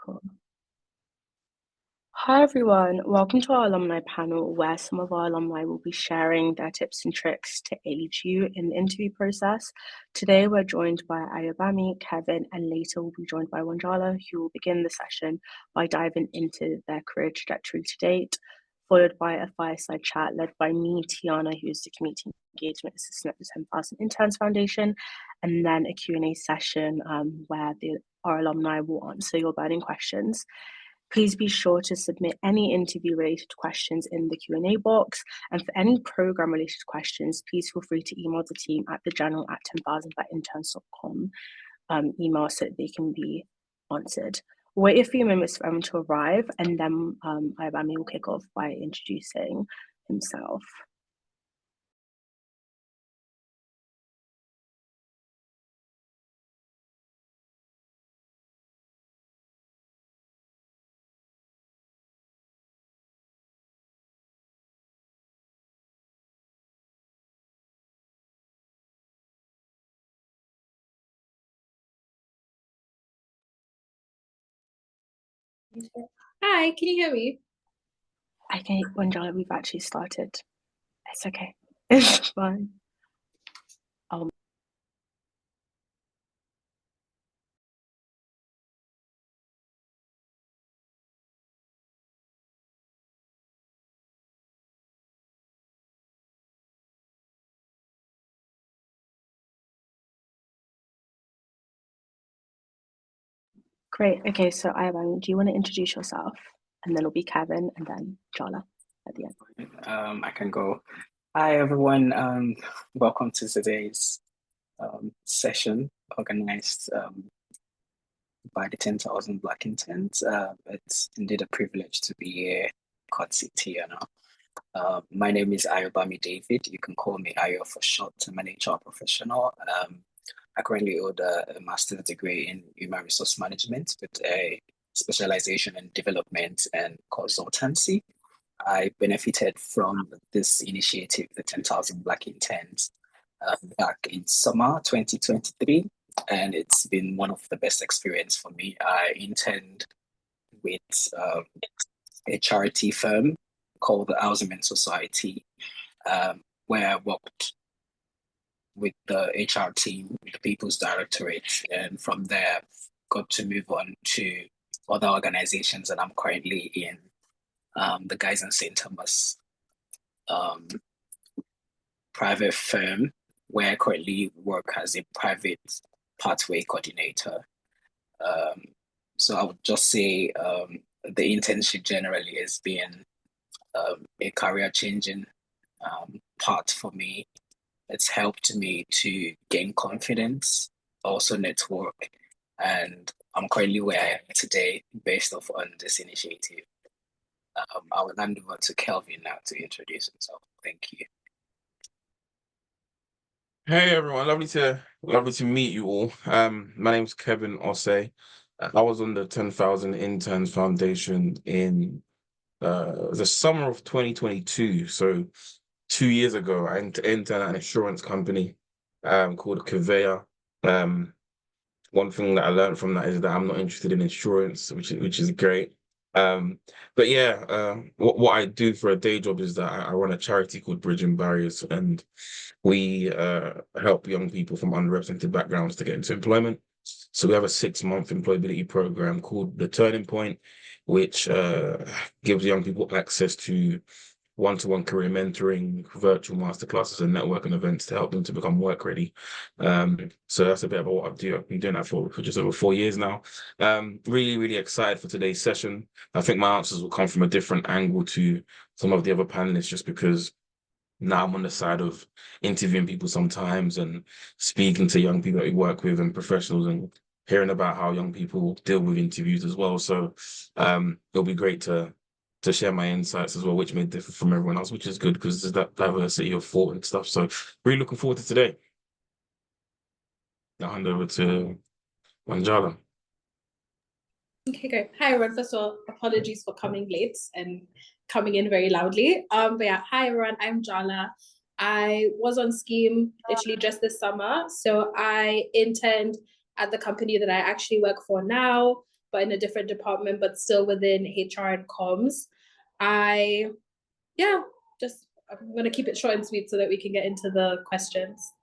Cool. Hi everyone, welcome to our alumni panel where some of our alumni will be sharing their tips and tricks to aid you in the interview process. Today we're joined by Ayobami, Kevin, and later we'll be joined by Wanjala, who will begin the session by diving into their career trajectory to date, followed by a fireside chat led by me, Tiana, who's the Community Engagement Assistant at the 10,000 Interns Foundation, and then a Q&A session where our alumni will answer your burning questions. Please be sure to submit any interview-related questions in the Q&A box, and for any program-related questions, please feel free to email the team at thejournal@10,000interns.com email so that they can be answered. Wait a few minutes for everyone to arrive, and then Ayobami will kick off by introducing himself. Hi, can you hear me? I think, Wanjala, we've actually started. It's okay. It's fine. Great. Okay, so Ayobami, do you want to introduce yourself? And then it'll be Kevin and then Jala at the end. I can go. Hi, everyone. Welcome to today's session organized by the 10,000 Black Interns. It's indeed a privilege to be here, courtesy Tiana. My name is Ayobami David. You can call me Ayo for short. I'm an HR professional. I currently hold a master's degree in human resource management with a specialization in development and consultancy. I benefited from this initiative, the 10,000 Black Interns, back in summer 2023, and it's been one of the best experience for me. I interned with a charity firm called the Alumni Society, where I worked with the HR team, the People's Directorate, and from there got to move on to other organizations that I'm currently in. The guys in St. Thomas private firm, where I currently work as a private pathway coordinator. So I would just say the internship generally has been a career-changing part for me. It's helped me to gain confidence, also network, and I'm currently where I am today based off on this initiative. I will hand over to Kelvin now to introduce himself. Thank you. Hey everyone, lovely to meet you all. My name's Kevin Osei. I was on the 10,000 Interns Foundation in the summer of 2022. So 2 years ago, I interned at an insurance company called Conveyor. One thing that I learned from that is that I'm not interested in insurance, which is great. But yeah, what I do for a day job is that I run a charity called Bridging Barriers, and we help young people from underrepresented backgrounds to get into employment. So we have a 6-month employability program called The Turning Point, which gives young people access to one-to-one career mentoring, virtual masterclasses, and networking events to help them to become work ready. So that's a bit about what I do. I've been doing that for just over 4 years now. Really, really excited for today's session. I think my answers will come from a different angle to some of the other panelists, just because now I'm on the side of interviewing people sometimes and speaking to young people that we work with and professionals and hearing about how young people deal with interviews as well. So it'll be great to share my insights as well, which may differ from everyone else, which is good because there's that diversity of thought and stuff. So really looking forward to today. I'll hand over to Wanjala. Okay, great. Hi everyone. First of all, apologies for coming late and coming in very loudly. But yeah, hi everyone. I'm Jala. I was on scheme literally just this summer. So I interned at the company that I actually work for now. but in a different department, but still within HR and comms. I'm going to keep it short and sweet so that we can get into the questions.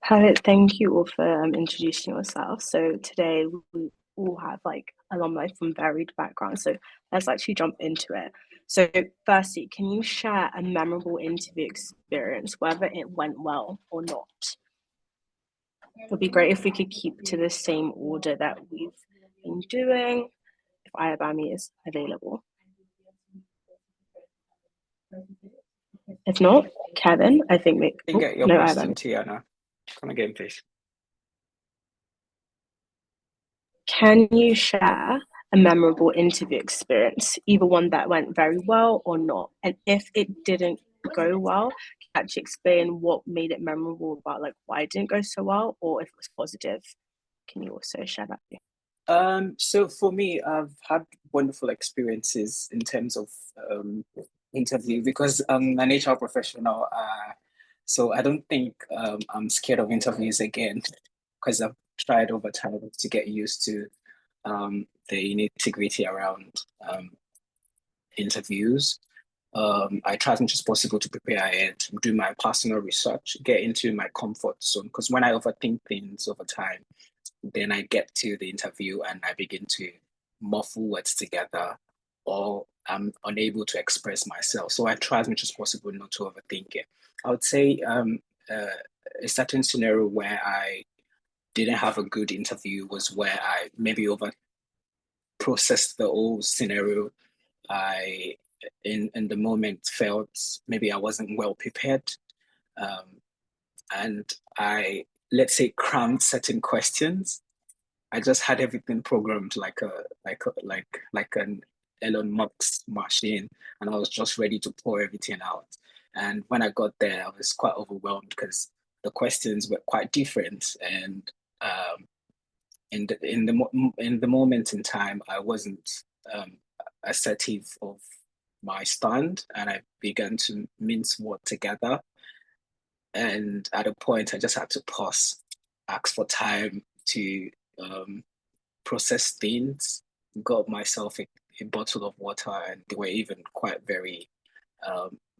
Perfect. Thank you all for introducing yourself. So today we all have like alumni from varied backgrounds. So let's actually jump into it. So firstly, can you share a memorable interview experience, whether it went well or not? It would be great if we could keep to the same order that we've been doing, if Ayabami is available. If not, Kevin, I think we can get your question, Tiana. Come again, please. Can you share a memorable interview experience, either one that went very well or not? And if it didn't go well, can you actually explain what made it memorable about like why it didn't go so well, or if it was positive? Can you also share that? So for me, I've had wonderful experiences in terms of interview because I'm an HR professional. So I don't think I'm scared of interviews again because I've tried over time to get used to the nitty-gritty around interviews. I try as much as possible to prepare ahead, do my personal research, get into my comfort zone. Because when I overthink things over time, then I get to the interview and I begin to muffle words together, or I'm unable to express myself. So I try as much as possible not to overthink it. I would say a certain scenario where I didn't have a good interview was where I maybe over processed the whole scenario. I in the moment felt maybe I wasn't well prepared, and I, let's say, crammed certain questions. I just had everything programmed like an Elon Musk machine, and I was just ready to pour everything out. And when I got there, I was quite overwhelmed because the questions were quite different, and in the moment in time, I wasn't assertive of my stand, and I began to mince words together. And at a point, I just had to pause, ask for time to process things, got myself a bottle of water, and they were even quite very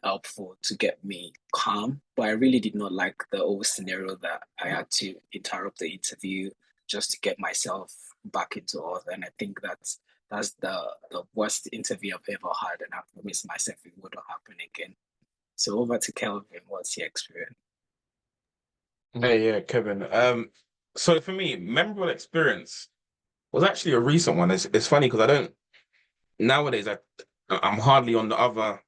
helpful to get me calm. But I really did not like the whole scenario that I had to interrupt the interview just to get myself back into order. And I think that's the worst interview I've ever had, and I promised myself it wouldn't happen again. So over to Kelvin, what's your experience? Hey, yeah, Kevin. So for me, memorable experience was actually a recent one. It's funny because I don't nowadays. I'm hardly on the other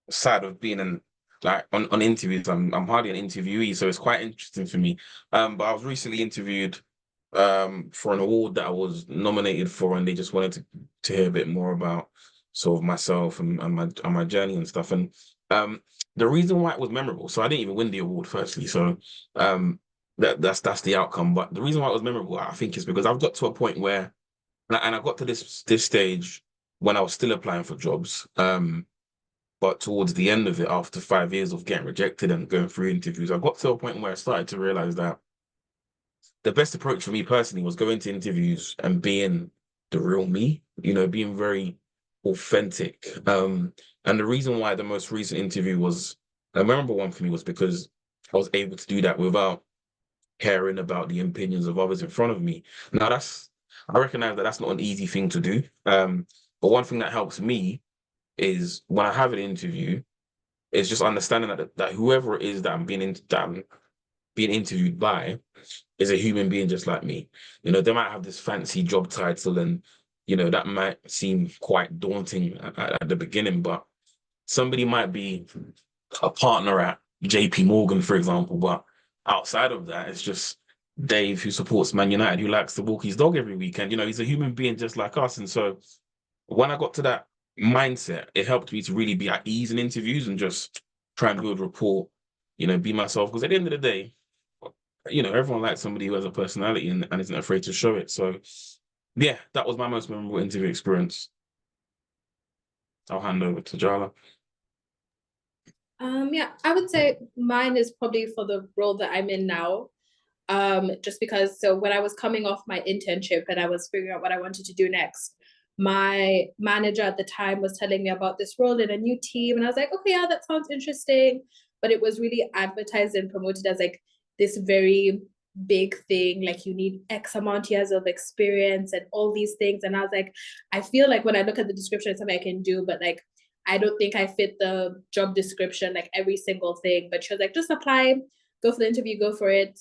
side of being on interviews. I'm hardly an interviewee, so it's quite interesting for me. But I was recently interviewed for an award that I was nominated for, and they just wanted to hear a bit more about sort of myself and my journey and stuff. And the reason why it was memorable, so I didn't even win the award firstly, so that's the outcome. But the reason why it was memorable, I think, is because I've got to a point where, and I got to this stage when I was still applying for jobs. But towards the end of it, after 5 years of getting rejected and going through interviews, I got to a point where I started to realize that the best approach for me personally was going to interviews and being the real me, being very authentic. And the reason why the most recent interview was a memorable one for me was because I was able to do that without caring about the opinions of others in front of me. Now I recognize that that's not an easy thing to do. But one thing that helps me is when I have an interview, it's just understanding that whoever it is that I'm being interviewed by is a human being just like me. They might have this fancy job title, and that might seem quite daunting at the beginning, but somebody might be a partner at JP Morgan, for example, but outside of that, it's just Dave who supports Man United, who likes to walk his dog every weekend. He's a human being just like us. And so when I got to that mindset, it helped me to really be at ease in interviews and just try and build rapport, be myself. Because at the end of the day, everyone likes somebody who has a personality and isn't afraid to show it. So yeah, that was my most memorable interview experience. I'll hand over to Jala. Yeah, I would say mine is probably for the role that I'm in now. Just because, so when I was coming off my internship and I was figuring out what I wanted to do next, my manager at the time was telling me about this role in a new team. And I was like, okay, yeah, that sounds interesting. But it was really advertised and promoted as like this very big thing, like you need X amount years of experience and all these things. And I was like, I feel like when I look at the description, it's something I can do, but like, I don't think I fit the job description, like every single thing. But she was like, just apply, go for the interview, go for it.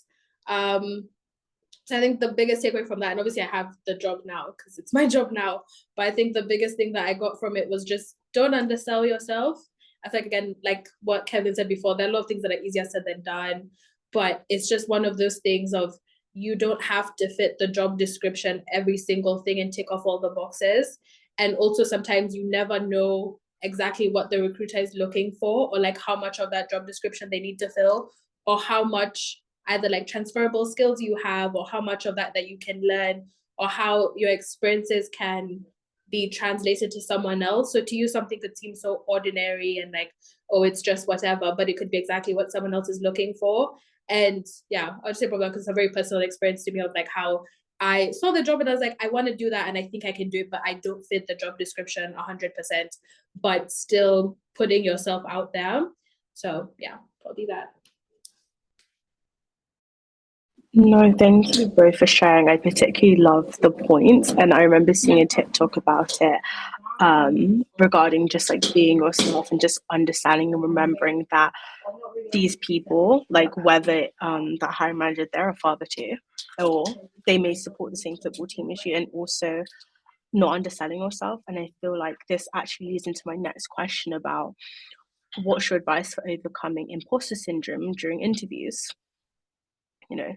So I think the biggest takeaway from that, and obviously I have the job now because it's my job now, but I think the biggest thing that I got from it was just don't undersell yourself. I think, again, like what Kevin said before, there are a lot of things that are easier said than done, but it's just one of those things of you don't have to fit the job description, every single thing, and tick off all the boxes. And also sometimes you never know exactly what the recruiter is looking for, or like how much of that job description they need to fill, or how much either like transferable skills you have, or how much of that you can learn, or how your experiences can be translated to someone else. So to you, something could seem so ordinary and like, oh, it's just whatever, but it could be exactly what someone else is looking for. And yeah, I'll just say probably because it's a very personal experience to me of like how I saw the job and I was like, I want to do that and I think I can do it, but I don't fit the job description 100%, but still putting yourself out there. So yeah, probably that. No, thank you both for sharing. I particularly love the points, and I remember seeing a TikTok about it regarding just like being yourself and just understanding and remembering that these people, like whether that hiring manager they're a father to, or they may support the same football team as you, and also not understanding yourself. And I feel like this actually leads into my next question about what's your advice for overcoming imposter syndrome during interviews? You know,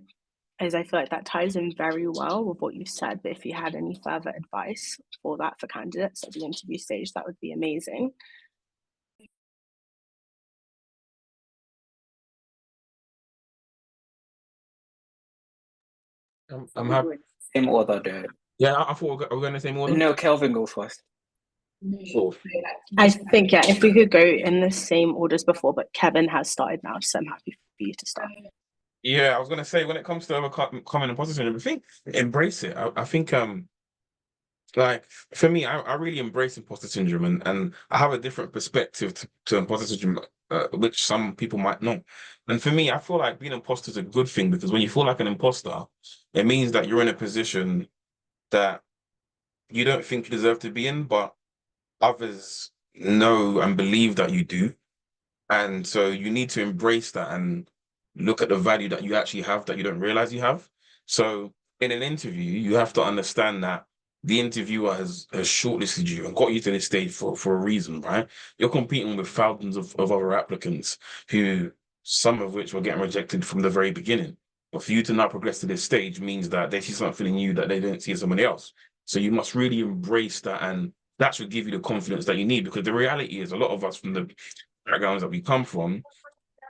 as I feel like that ties in very well with what you said, but if you had any further advice for that for candidates at the interview stage, that would be amazing. I'm happy. Same order there. Yeah, I thought we're going the same order. No, Kelvin, go first. Sure. I think, yeah, if we could go in the same order as before, but Kevin has started now, so I'm happy for you to start. Yeah, I was gonna say when it comes to overcoming imposter syndrome, I think embrace it. I think like for me, I really embrace imposter syndrome, and I have a different perspective to imposter syndrome, which some people might not. And for me, I feel like being an imposter is a good thing because when you feel like an imposter, it means that you're in a position that you don't think you deserve to be in, but others know and believe that you do. And so you need to embrace that and look at the value that you actually have that you don't realize you have. So in an interview, you have to understand that the interviewer has shortlisted you and got you to this stage for a reason, right? You're competing with thousands of other applicants who, some of which were getting rejected from the very beginning. But for you to now progress to this stage means that they see something in you that they don't see in somebody else. So you must really embrace that, and that should give you the confidence that you need, because the reality is a lot of us from the backgrounds that we come from,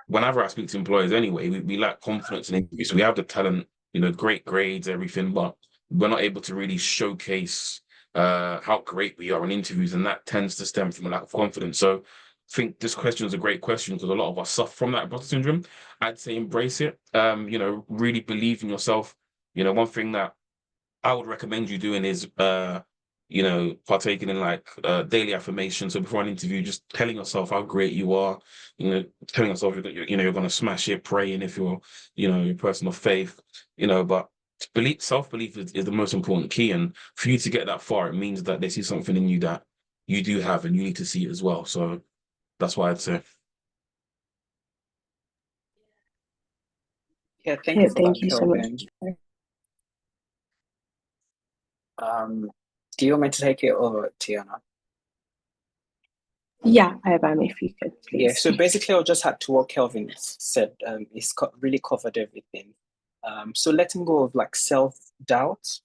whenever I speak to employers anyway, we lack confidence in interviews. So we have the talent, great grades, everything, but we're not able to really showcase how great we are in interviews, and that tends to stem from a lack of confidence. So I think this question is a great question because a lot of us suffer from that imposter syndrome. I'd say embrace it. Really believe in yourself. One thing that I would recommend you doing is partaking in like daily affirmation. So before an interview, just telling yourself how great you are, telling yourself you're gonna smash it, praying if you're, a person of faith, but self-belief is the most important key. And for you to get that far, it means that they see something in you that you do have and you need to see it as well. So that's why I'd say. Yeah, thank you for Thank that, you so much. Do you want me to take it over, Tiana? Yeah, Ayabami, if you could, please. Yeah, so basically I'll just add to what Kelvin said. He's really covered everything. So letting go of like self-doubt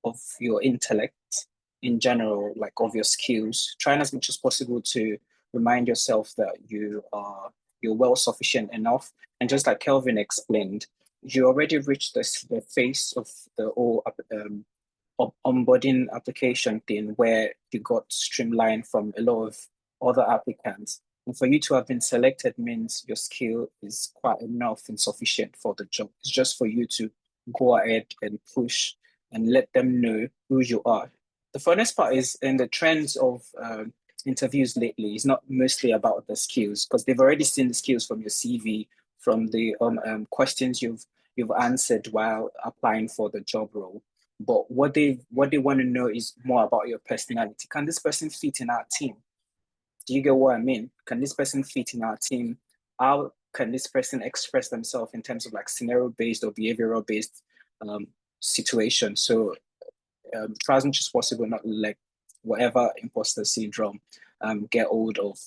of your intellect in general, like of your skills, trying as much as possible to remind yourself that you're well sufficient enough. And just like Kelvin explained, you already reached the phase of the whole onboarding application thing where you got streamlined from a lot of other applicants. And for you to have been selected means your skill is quite enough and sufficient for the job. It's just for you to go ahead and push and let them know who you are. The funnest part is in the trends of interviews lately, it's not mostly about the skills, because they've already seen the skills from your CV, from the questions you've answered while applying for the job role. But what they want to know is more about your personality. Can this person fit in our team? Do you get what I mean? Can this person fit in our team? How can this person express themselves in terms of like scenario-based or behavioral-based situation? So try as much as possible not let whatever imposter syndrome get hold of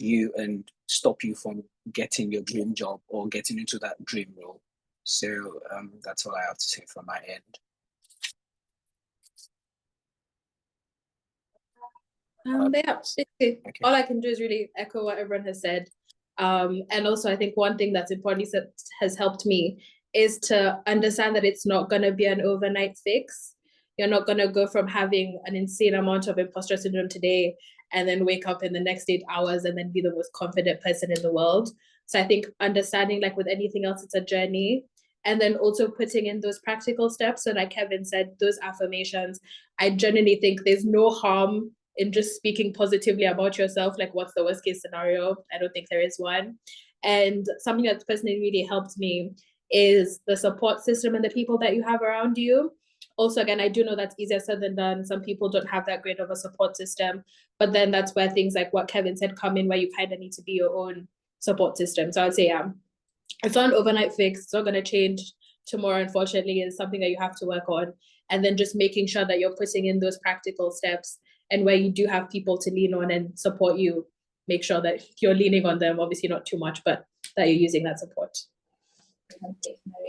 you and stop you from getting your dream job or getting into that dream role. So that's all I have to say from my end. Yeah, okay. All I can do is really echo what everyone has said. And also, I think one thing that's important that has helped me is to understand that it's not going to be an overnight fix. You're not going to go from having an insane amount of imposter syndrome today and then wake up in the next 8 hours and then be the most confident person in the world. So I think understanding, like with anything else, it's a journey. And then also putting in those practical steps. So like Kevin said, those affirmations, I genuinely think there's no harm in just speaking positively about yourself. Like, what's the worst case scenario? I don't think there is one. And something that's personally really helped me is the support system and the people that you have around you. Also, again, I do know that's easier said than done. Some people don't have that great of a support system, but then that's where things like what Kevin said come in, where you kind of need to be your own support system. So I'd say, it's not an overnight fix. It's not going to change tomorrow, unfortunately. It's something that you have to work on. And then just making sure that you're putting in those practical steps, and where you do have people to lean on and support you, make sure that you're leaning on them, obviously not too much, but that you're using that support.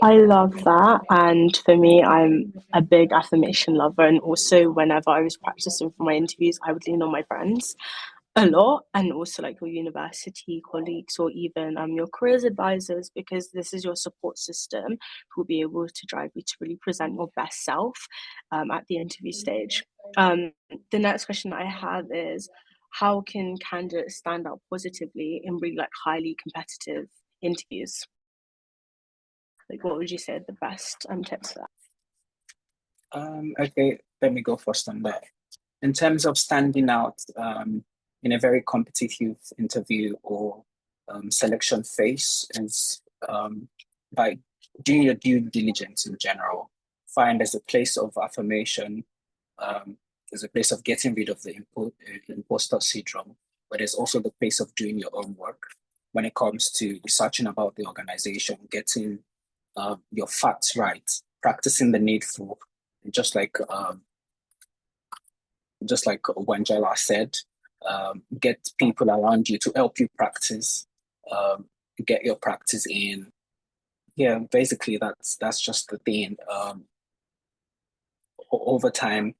I love that. And for me, I'm a big affirmation lover. And also, whenever I was practicing for my interviews, I would lean on my friends a lot, and also like your university colleagues or even your careers advisors, because this is your support system who will be able to drive you to really present your best self at the interview stage. The next question I have is, how can candidates stand out positively in really like highly competitive interviews? Like, what would you say are the best tips for that? Okay, let me go first on that. In terms of standing out in a very competitive interview or selection phase, is by doing your due diligence in general. Find there's a place of affirmation, there's a place of getting rid of the imposter syndrome, but there's also the place of doing your own work when it comes to researching about the organization, getting your facts right, practicing the needful, just like Wanjala said, get people around you to help you practice, get your practice in. Yeah, basically that's just the thing. Over time,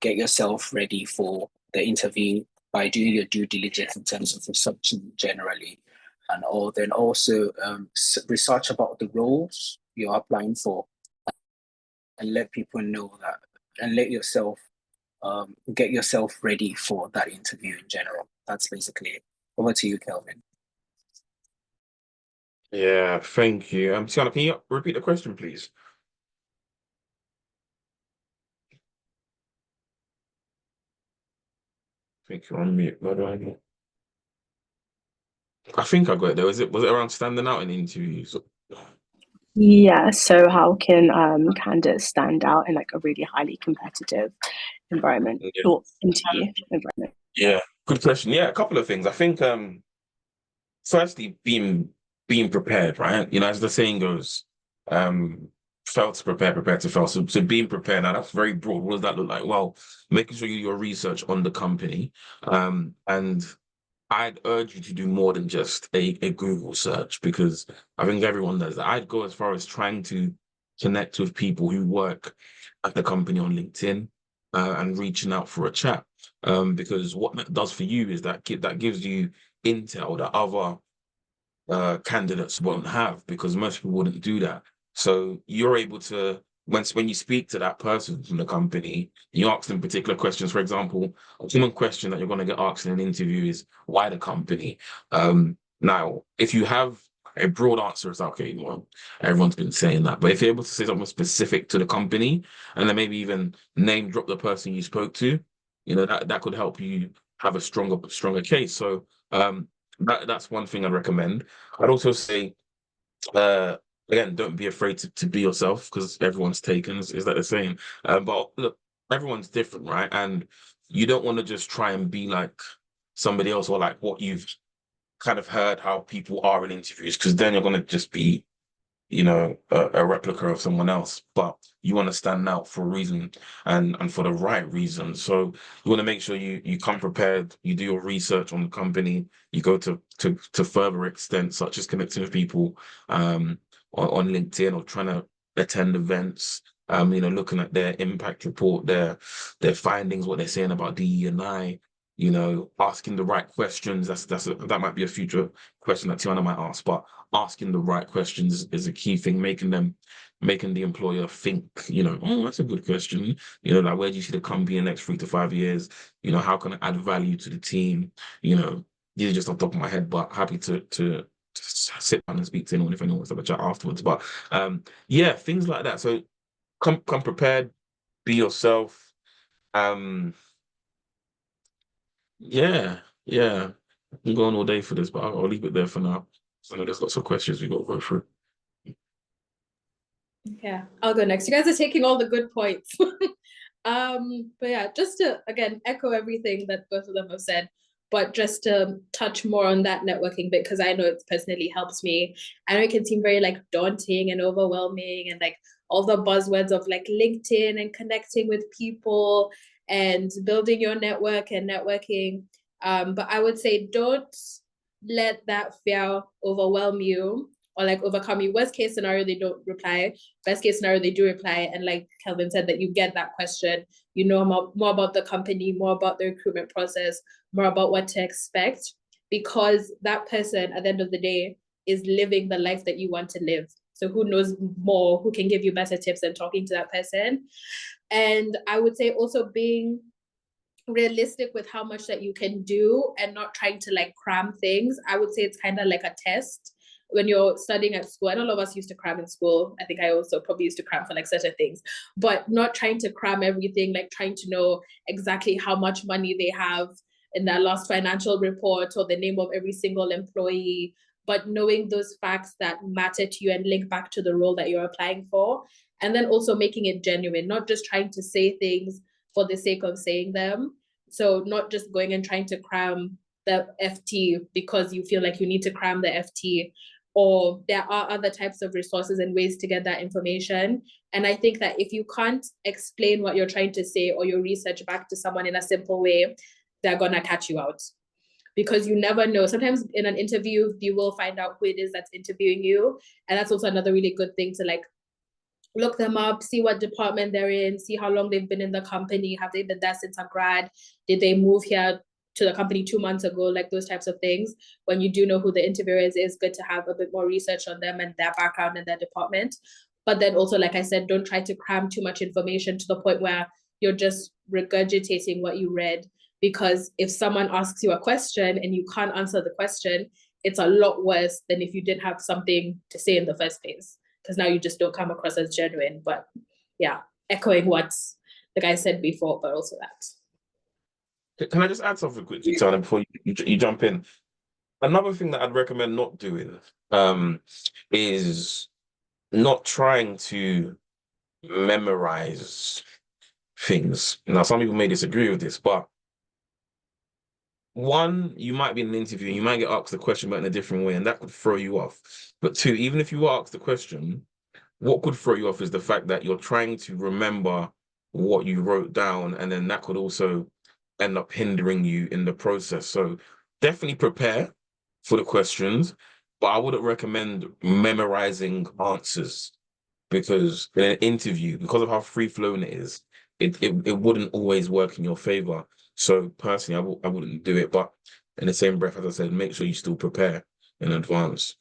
get yourself ready for the interview by doing your due diligence in terms of researching generally, and all. Then also research about the roles you're applying for, and let people know that, and let yourself get yourself ready for that interview in general. That's basically it. Over to you, Kelvin. Yeah, thank you. Tiana, can you repeat the question, please? I think you're on mute. I think I got it though. Was it around standing out in interviews? Yeah, so how can candidates stand out in like a really highly competitive environment or interview environment? Yeah, good question. Yeah, a couple of things. I think firstly being prepared, right? You know, as the saying goes, fail to prepare, prepare to fail. So being prepared, now that's very broad. What does that look like? Well, making sure you do your research on the company. And I'd urge you to do more than just a Google search, because I think everyone does that. I'd go as far as trying to connect with people who work at the company on LinkedIn and reaching out for a chat. Because what that does for you is that gives you intel that other candidates won't have, because most people wouldn't do that. So you're able to when you speak to that person from the company, you ask them particular questions. For example, a common question that you're going to get asked in an interview is why the company? Now, if you have a broad answer, it's okay. Well, everyone's been saying that, but if you're able to say something specific to the company, and then maybe even name drop the person you spoke to, that could help you have a stronger case. So that's one thing I'd recommend. I'd also say, again, don't be afraid to be yourself, because everyone's taken. Is that the same? But look, everyone's different, right? And you don't want to just try and be like somebody else, or like what you've kind of heard how people are in interviews, because then you're going to just be a replica of someone else. But you want to stand out for a reason, and for the right reason. So you want to make sure you come prepared, you do your research on the company, you go to further extent, such as connecting with people on LinkedIn, or trying to attend events, looking at their impact report, their findings, what they're saying about DE&I, asking the right questions. That might be a future question that Tiana might ask, but asking the right questions is a key thing, making the employer think, oh, that's a good question. Like, where do you see the company in the next 3 to 5 years? How can I add value to the team? These are just off the top of my head, but happy to sit down and speak to anyone if anyone wants to have a chat afterwards. But yeah, things like that. So come prepared, be yourself. Yeah, yeah. I can go on all day for this, but I'll leave it there for now. So I know there's lots of questions we've got to go through. Yeah, I'll go next. You guys are taking all the good points. But yeah, just to again echo everything that both of them have said, but just to touch more on that networking bit, because I know it personally helps me. I know it can seem very like daunting and overwhelming, and like all the buzzwords of like LinkedIn and connecting with people and building your network and networking. But I would say don't let that fear overwhelm you or like overcome you. Worst case scenario, they don't reply. Best case scenario, they do reply. And like Kelvin said, that you get that question, you know more about the company, more about the recruitment process, more about what to expect, because that person at the end of the day is living the life that you want to live. So who knows more, who can give you better tips than talking to that person? And I would say also being realistic with how much that you can do and not trying to like cram things. I would say it's kind of like a test when you're studying at school. I know a lot of us used to cram in school. I think I also probably used to cram for like certain things, but not trying to cram everything, like trying to know exactly how much money they have in their last financial report or the name of every single employee, but knowing those facts that matter to you and link back to the role that you're applying for. And then also making it genuine, not just trying to say things for the sake of saying them. So not just going and trying to cram the FT because you feel like you need to cram the FT, or there are other types of resources and ways to get that information. And I think that if you can't explain what you're trying to say or your research back to someone in a simple way, they're gonna catch you out. Because you never know. Sometimes in an interview, you will find out who it is that's interviewing you. And that's also another really good thing to like look them up, see what department they're in, see how long they've been in the company. Have they been there since a grad? Did they move here to the company 2 months ago? Like those types of things. When you do know who the interviewer is, it's good to have a bit more research on them and their background and their department. But then also, like I said, don't try to cram too much information to the point where you're just regurgitating what you read. Because if someone asks you a question and you can't answer the question, it's a lot worse than if you didn't have something to say in the first place. Because now you just don't come across as genuine. But yeah, echoing what the guy said before, but also that. Can I just add something quickly, Tana, before you jump in? Another thing that I'd recommend not doing is not trying to memorize things. Now, some people may disagree with this, but one, you might be in an interview and you might get asked the question, but in a different way, and that could throw you off. But two, even if you are asked the question, what could throw you off is the fact that you're trying to remember what you wrote down, and then that could also end up hindering you in the process. So definitely prepare for the questions, but I wouldn't recommend memorizing answers, because in an interview, because of how free-flowing it is, it wouldn't always work in your favor. So personally, I wouldn't do it. But in the same breath, as I said, make sure you still prepare in advance.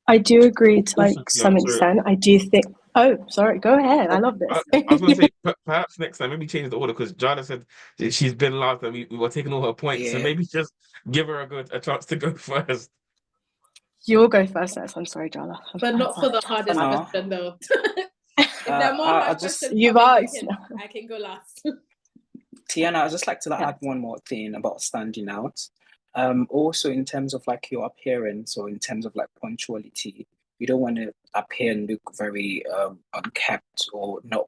I do agree to Also, like yeah, some sorry. extent. I do think. Oh, sorry. Go ahead. I love I, this. I was going to say, perhaps next time, maybe change the order because Jana said that she's been last and we were taking all her points. So Yeah. maybe just give her a chance to go first. You'll go first next. I'm sorry, Jala. But not for the hardest No. question though. If there are more I hard just questions You've coming, asked. I can go last. Tiana, I'd just like to Yeah. add one more thing about standing out. Also in terms of like your appearance or in terms of like punctuality, you don't want to appear and look very unkept or not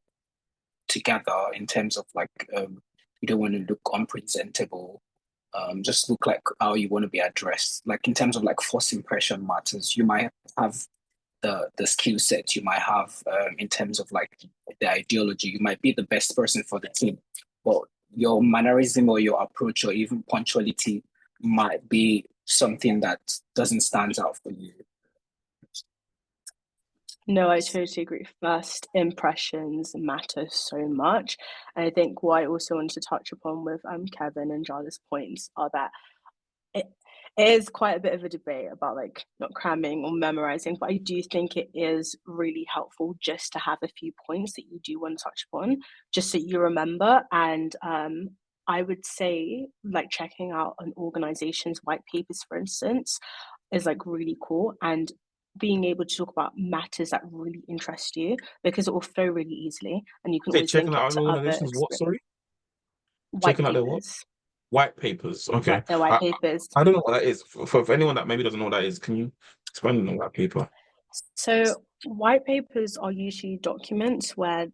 together in terms of like you don't want to look unpresentable. Just look like how you want to be addressed. Like in terms of like first impression matters. You might have the skill set, you might have in terms of like the ideology, you might be the best person for the team, but your mannerism or your approach or even punctuality might be something that doesn't stand out for you. No, I totally agree. First impressions matter so much. And I think what I also wanted to touch upon with Kevin and Jala's points are that it is quite a bit of a debate about like not cramming or memorizing, but I do think it is really helpful just to have a few points that you do want to touch upon, just so you remember. And I would say like checking out an organization's white papers, for instance, is like really cool. And being able to talk about matters that really interest you because it will flow really easily and you can Say, always checking link out it our to other organization's what, experience. sorry? White Checking out their what? papers. White papers. Okay. They're white papers. I don't know what that is. For anyone that maybe doesn't know what that is, can you expand on that paper? So white papers are usually documents where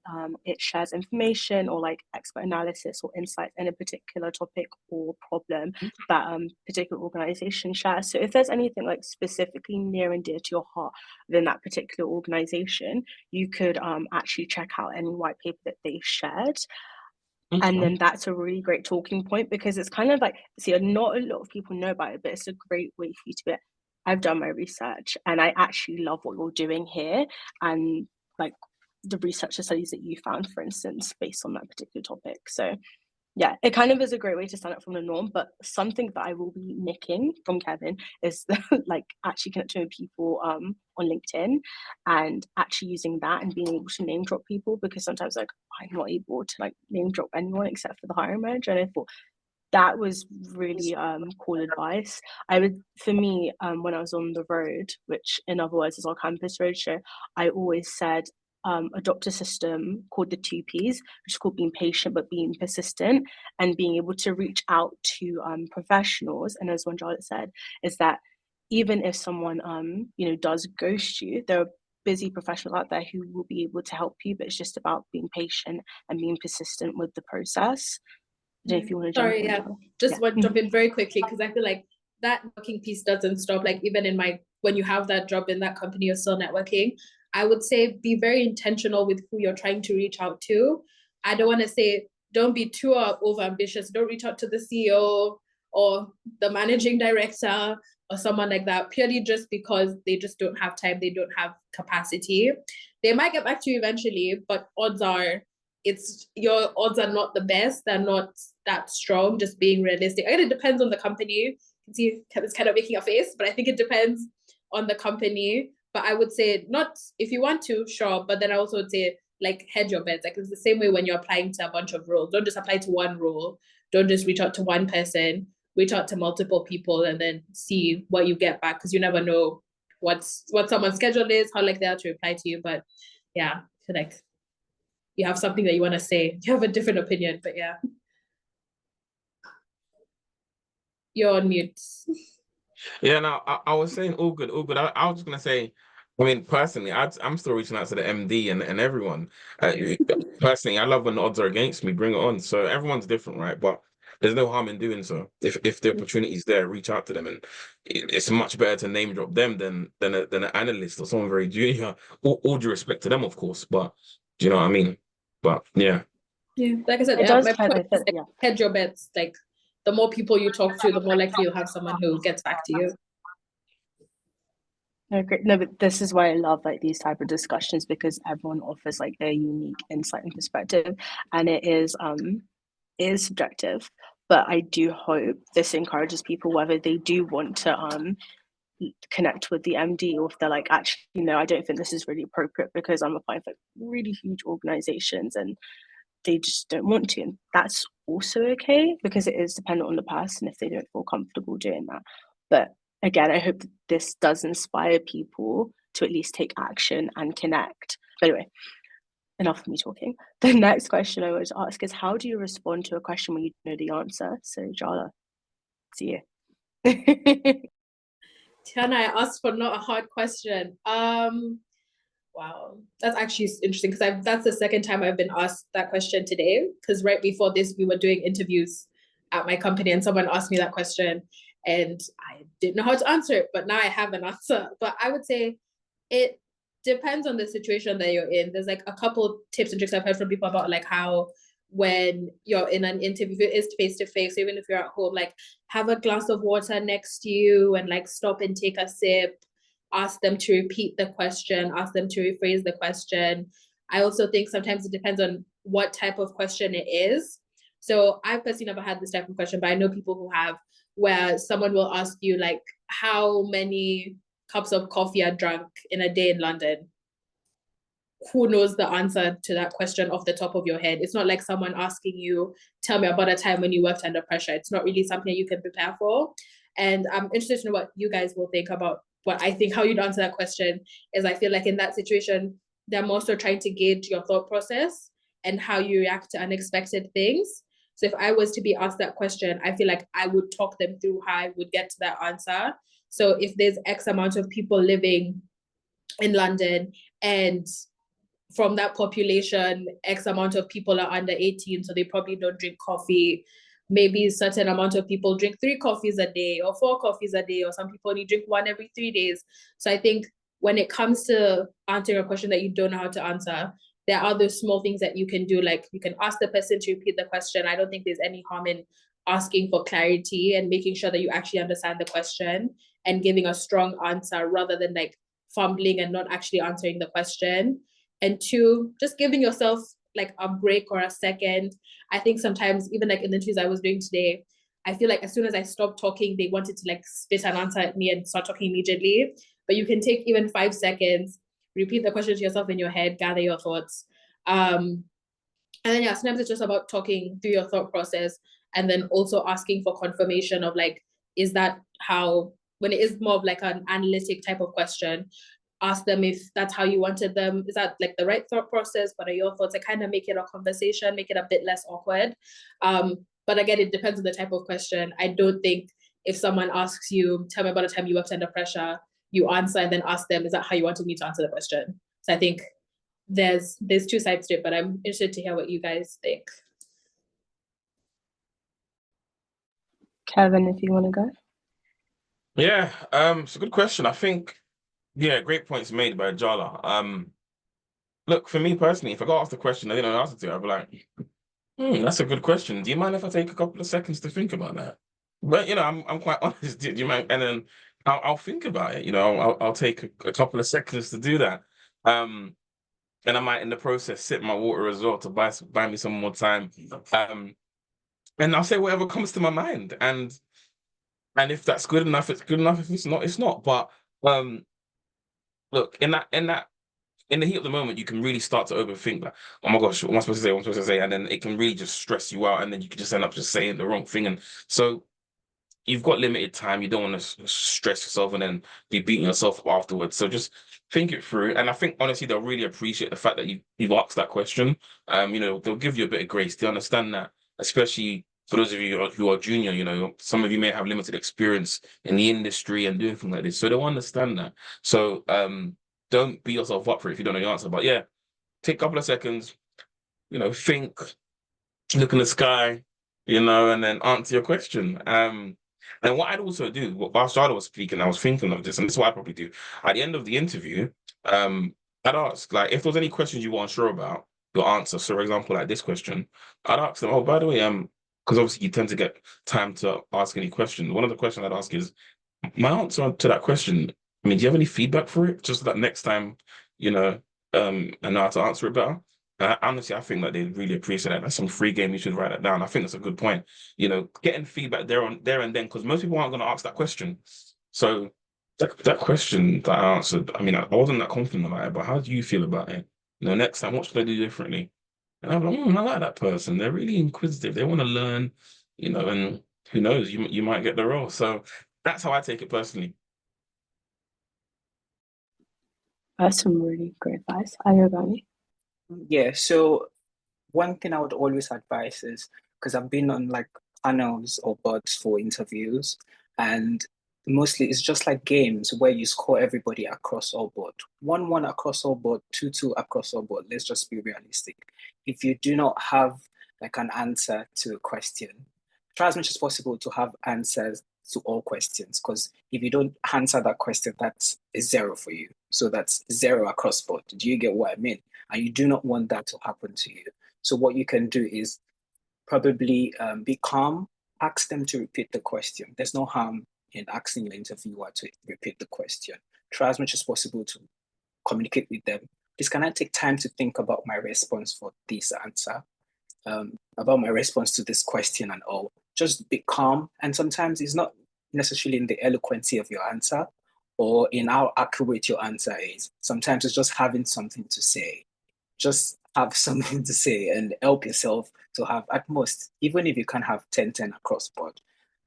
it shares information or like expert analysis or insights in a particular topic or problem that particular organization shares. So if there's anything like specifically near and dear to your heart within that particular organization, you could actually check out any white paper that they've shared. And then that's a really great talking point because it's kind of like, see, not a lot of people know about it, but it's a great way for you to be like, I've done my research and I actually love what you're doing here. And like the research and studies that you found, for instance, based on that particular topic. So yeah, it kind of is a great way to stand up from the norm. But something that I will be nicking from Kevin is like actually connecting with people on LinkedIn and actually using that and being able to name drop people because sometimes like I'm not able to like name drop anyone except for the hiring manager. And I thought that was really cool advice. I would, for me, when I was on the road, which in other words is our campus roadshow, I always said adopt a system called the 2Ps, which is called being patient but being persistent and being able to reach out to professionals. And as Wanjala said, is that even if someone does ghost you, there are busy professionals out there who will be able to help you, but it's just about being patient and being persistent with the process. I don't know if you want to jump in. Yeah. Just want to jump in very quickly because I feel like that networking piece doesn't stop. Like even in when you have that job in that company, you're still networking. I would say be very intentional with who you're trying to reach out to. I don't want to say don't be too over ambitious. Don't reach out to the CEO or the managing director or someone like that purely just because they just don't have time. They don't have capacity. They might get back to you eventually, but odds are your odds are not the best. They're not that strong, just being realistic. I guess it depends on the company. You can see Kevin's kind of making a face, but I think it depends on the company. But I would say not if you want to, sure. But then I also would say like hedge your bets. Like it's the same way when you're applying to a bunch of roles. Don't just apply to one role. Don't just reach out to one person. Reach out to multiple people and then see what you get back because you never know what someone's schedule is, how likely they are to reply to you. But yeah, I feel like you have something that you want to say. You have a different opinion, but yeah. You're on mute. Yeah, no, I was saying all good, all good. I was just gonna say, I mean, personally, I'm still reaching out to the MD and everyone. Personally, I love when the odds are against me. Bring it on. So everyone's different, right? But there's no harm in doing so. If the opportunity's there, reach out to them, and it's much better to name drop them than an analyst or someone very junior. All due respect to them, of course, but do you know what I mean? But yeah. Yeah, like I said, It does my kind point is like, hedge your bets. Like the more people you talk to, the more likely you'll have someone who gets back to you. No, great. No, but this is why I love like these type of discussions because everyone offers like their unique insight and perspective, and it is subjective. But I do hope this encourages people whether they do want to connect with the MD, or if they're like, actually, no, I don't think this is really appropriate because I'm applying for really huge organizations and they just don't want to. And that's also okay, because it is dependent on the person if they don't feel comfortable doing that. But again, I hope that this does inspire people to at least take action and connect. But anyway, enough of me talking. The next question I want to ask is, how do you respond to a question when you know the answer? So Jala, see you. Tiana, I asked for not a hard question. Wow, that's actually interesting, because that's the second time I've been asked that question today. Because right before this, we were doing interviews at my company, and someone asked me that question, and I didn't know how to answer it. But now I have an answer. But I would say it depends on the situation that you're in. There's like a couple tips and tricks I've heard from people about, like how when you're in an interview, if it is face to face, even if you're at home, like have a glass of water next to you and like stop and take a sip. Ask them to repeat the question, ask them to rephrase the question. I also think sometimes it depends on what type of question it is. So I've personally never had this type of question, but I know people who have, where someone will ask you like, how many cups of coffee are drunk in a day in London? Who knows the answer to that question off the top of your head? It's not like someone asking you, tell me about a time when you worked under pressure. It's not really something you can prepare for. And I'm interested to know what you guys will think about what I think how you'd answer that question. Is I feel like in that situation, they're more so trying to gauge your thought process and how you react to unexpected things. So if I was to be asked that question, I feel like I would talk them through how I would get to that answer. So if there's X amount of people living in London, and from that population, X amount of people are under 18, so they probably don't drink coffee. Maybe a certain amount of people drink 3 coffees a day or 4 coffees a day, or some people only drink 1 every 3 days. So I think when it comes to answering a question that you don't know how to answer, there are those small things that you can do. Like you can ask the person to repeat the question. I don't think there's any harm in asking for clarity and making sure that you actually understand the question and giving a strong answer rather than like fumbling and not actually answering the question. And 2, just giving yourself like a break or a second. I think sometimes, even like in the interviews I was doing today, I feel like as soon as I stopped talking, they wanted to like spit an answer at me and start talking immediately. But you can take even 5 seconds, repeat the question to yourself in your head, gather your thoughts. And then yeah, sometimes it's just about talking through your thought process, and then also asking for confirmation of like, is that how, when it is more of like an analytic type of question, ask them if that's how you wanted them. Is that like the right thought process? What are your thoughts? I kind of make it a conversation, make it a bit less awkward. But again, it depends on the type of question. I don't think if someone asks you, tell me about a time you worked under pressure, you answer and then ask them, is that how you wanted me to answer the question? So I think there's 2 sides to it, but I'm interested to hear what you guys think. Kevin, if you want to go. Yeah, it's a good question. I think, yeah, great points made by Jala. Look, for me personally, if I got asked the question I didn't know the answer to, I'd be like, that's a good question. Do you mind if I take a couple of seconds to think about that? But I'm quite honest. Do you mind? And then I'll think about it. I'll take a couple of seconds to do that. And I might in the process sip my water as well to buy me some more time. And I'll say whatever comes to my mind. And if that's good enough, it's good enough. If it's not, it's not. But look, in the heat of the moment, you can really start to overthink that. Oh my gosh, what am I supposed to say? What am I supposed to say? And then it can really just stress you out, and then you can just end up just saying the wrong thing. And so you've got limited time. You don't want to stress yourself and then be beating yourself up afterwards. So just think it through. And I think honestly, they'll really appreciate the fact that you've asked that question. They'll give you a bit of grace. They understand that, especially for those of you who are junior. Some of you may have limited experience in the industry and doing things like this, so they'll understand that. So don't beat yourself up for it if you don't know the answer. But yeah, take a couple of seconds, think, look in the sky, and then answer your question. And what I'd also do, whilst Jada was speaking, I was thinking of this, and this is what I'd probably do. At the end of the interview, I'd ask, like, if there's any questions you weren't sure about, your answer. So, for example, like this question, I'd ask them, oh, by the way, because obviously you tend to get time to ask any questions. One of the questions I'd ask is, my answer to that question, I mean, do you have any feedback for it? Just so that next time, I know how to answer it better. Honestly, I think that they really appreciate that. That's some free game. You should write that down. I think that's a good point. Getting feedback there and then, because most people aren't going to ask that question. So that question that I answered, I mean, I wasn't that confident about it, but how do you feel about it? Next time, what should I do differently? And I'm like, I like that person. They're really inquisitive. They want to learn, and who knows, you might get the role. So that's how I take it personally. That's some really great advice. Ayobami. Yeah, so one thing I would always advise is, because I've been on like panels or boards for interviews, and mostly it's just like games where you score everybody across all board. 1-1 across all board, 2-2 across all board. Let's just be realistic. If you do not have like an answer to a question, try as much as possible to have answers to all questions, because if you don't answer that question, that's a zero for you. So that's zero across board. Do you get what I mean? And you do not want that to happen to you. So what you can do is probably be calm, ask them to repeat the question. There's no harm in asking your interviewer to repeat the question. Try as much as possible to communicate with them. Please, can I take time to think about my response for this answer, about my response to this question and all? Just be calm. And sometimes it's not necessarily in the eloquency of your answer or in how accurate your answer is. Sometimes it's just having something to say. Just have something to say and help yourself to have at most, even if you can't have 10-10 across board,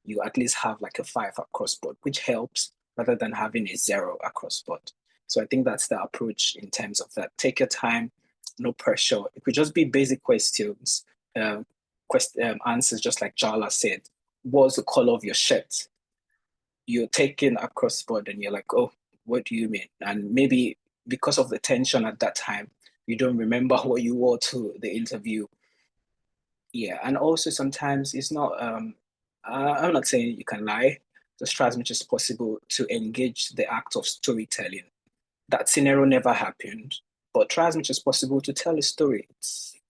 you at least have like a 5 across board, which helps rather than having a 0 across board. So I think that's the approach in terms of that. Take your time, no pressure. It could just be basic questions, answers, just like Jala said. What's the color of your shirt? You're taking across board and you're like, oh, what do you mean? And maybe because of the tension at that time, you don't remember what you wore to the interview. Yeah, and also sometimes it's not, I'm not saying you can lie, just try as much as possible to engage the act of storytelling. That scenario never happened, but try as much as possible to tell a story.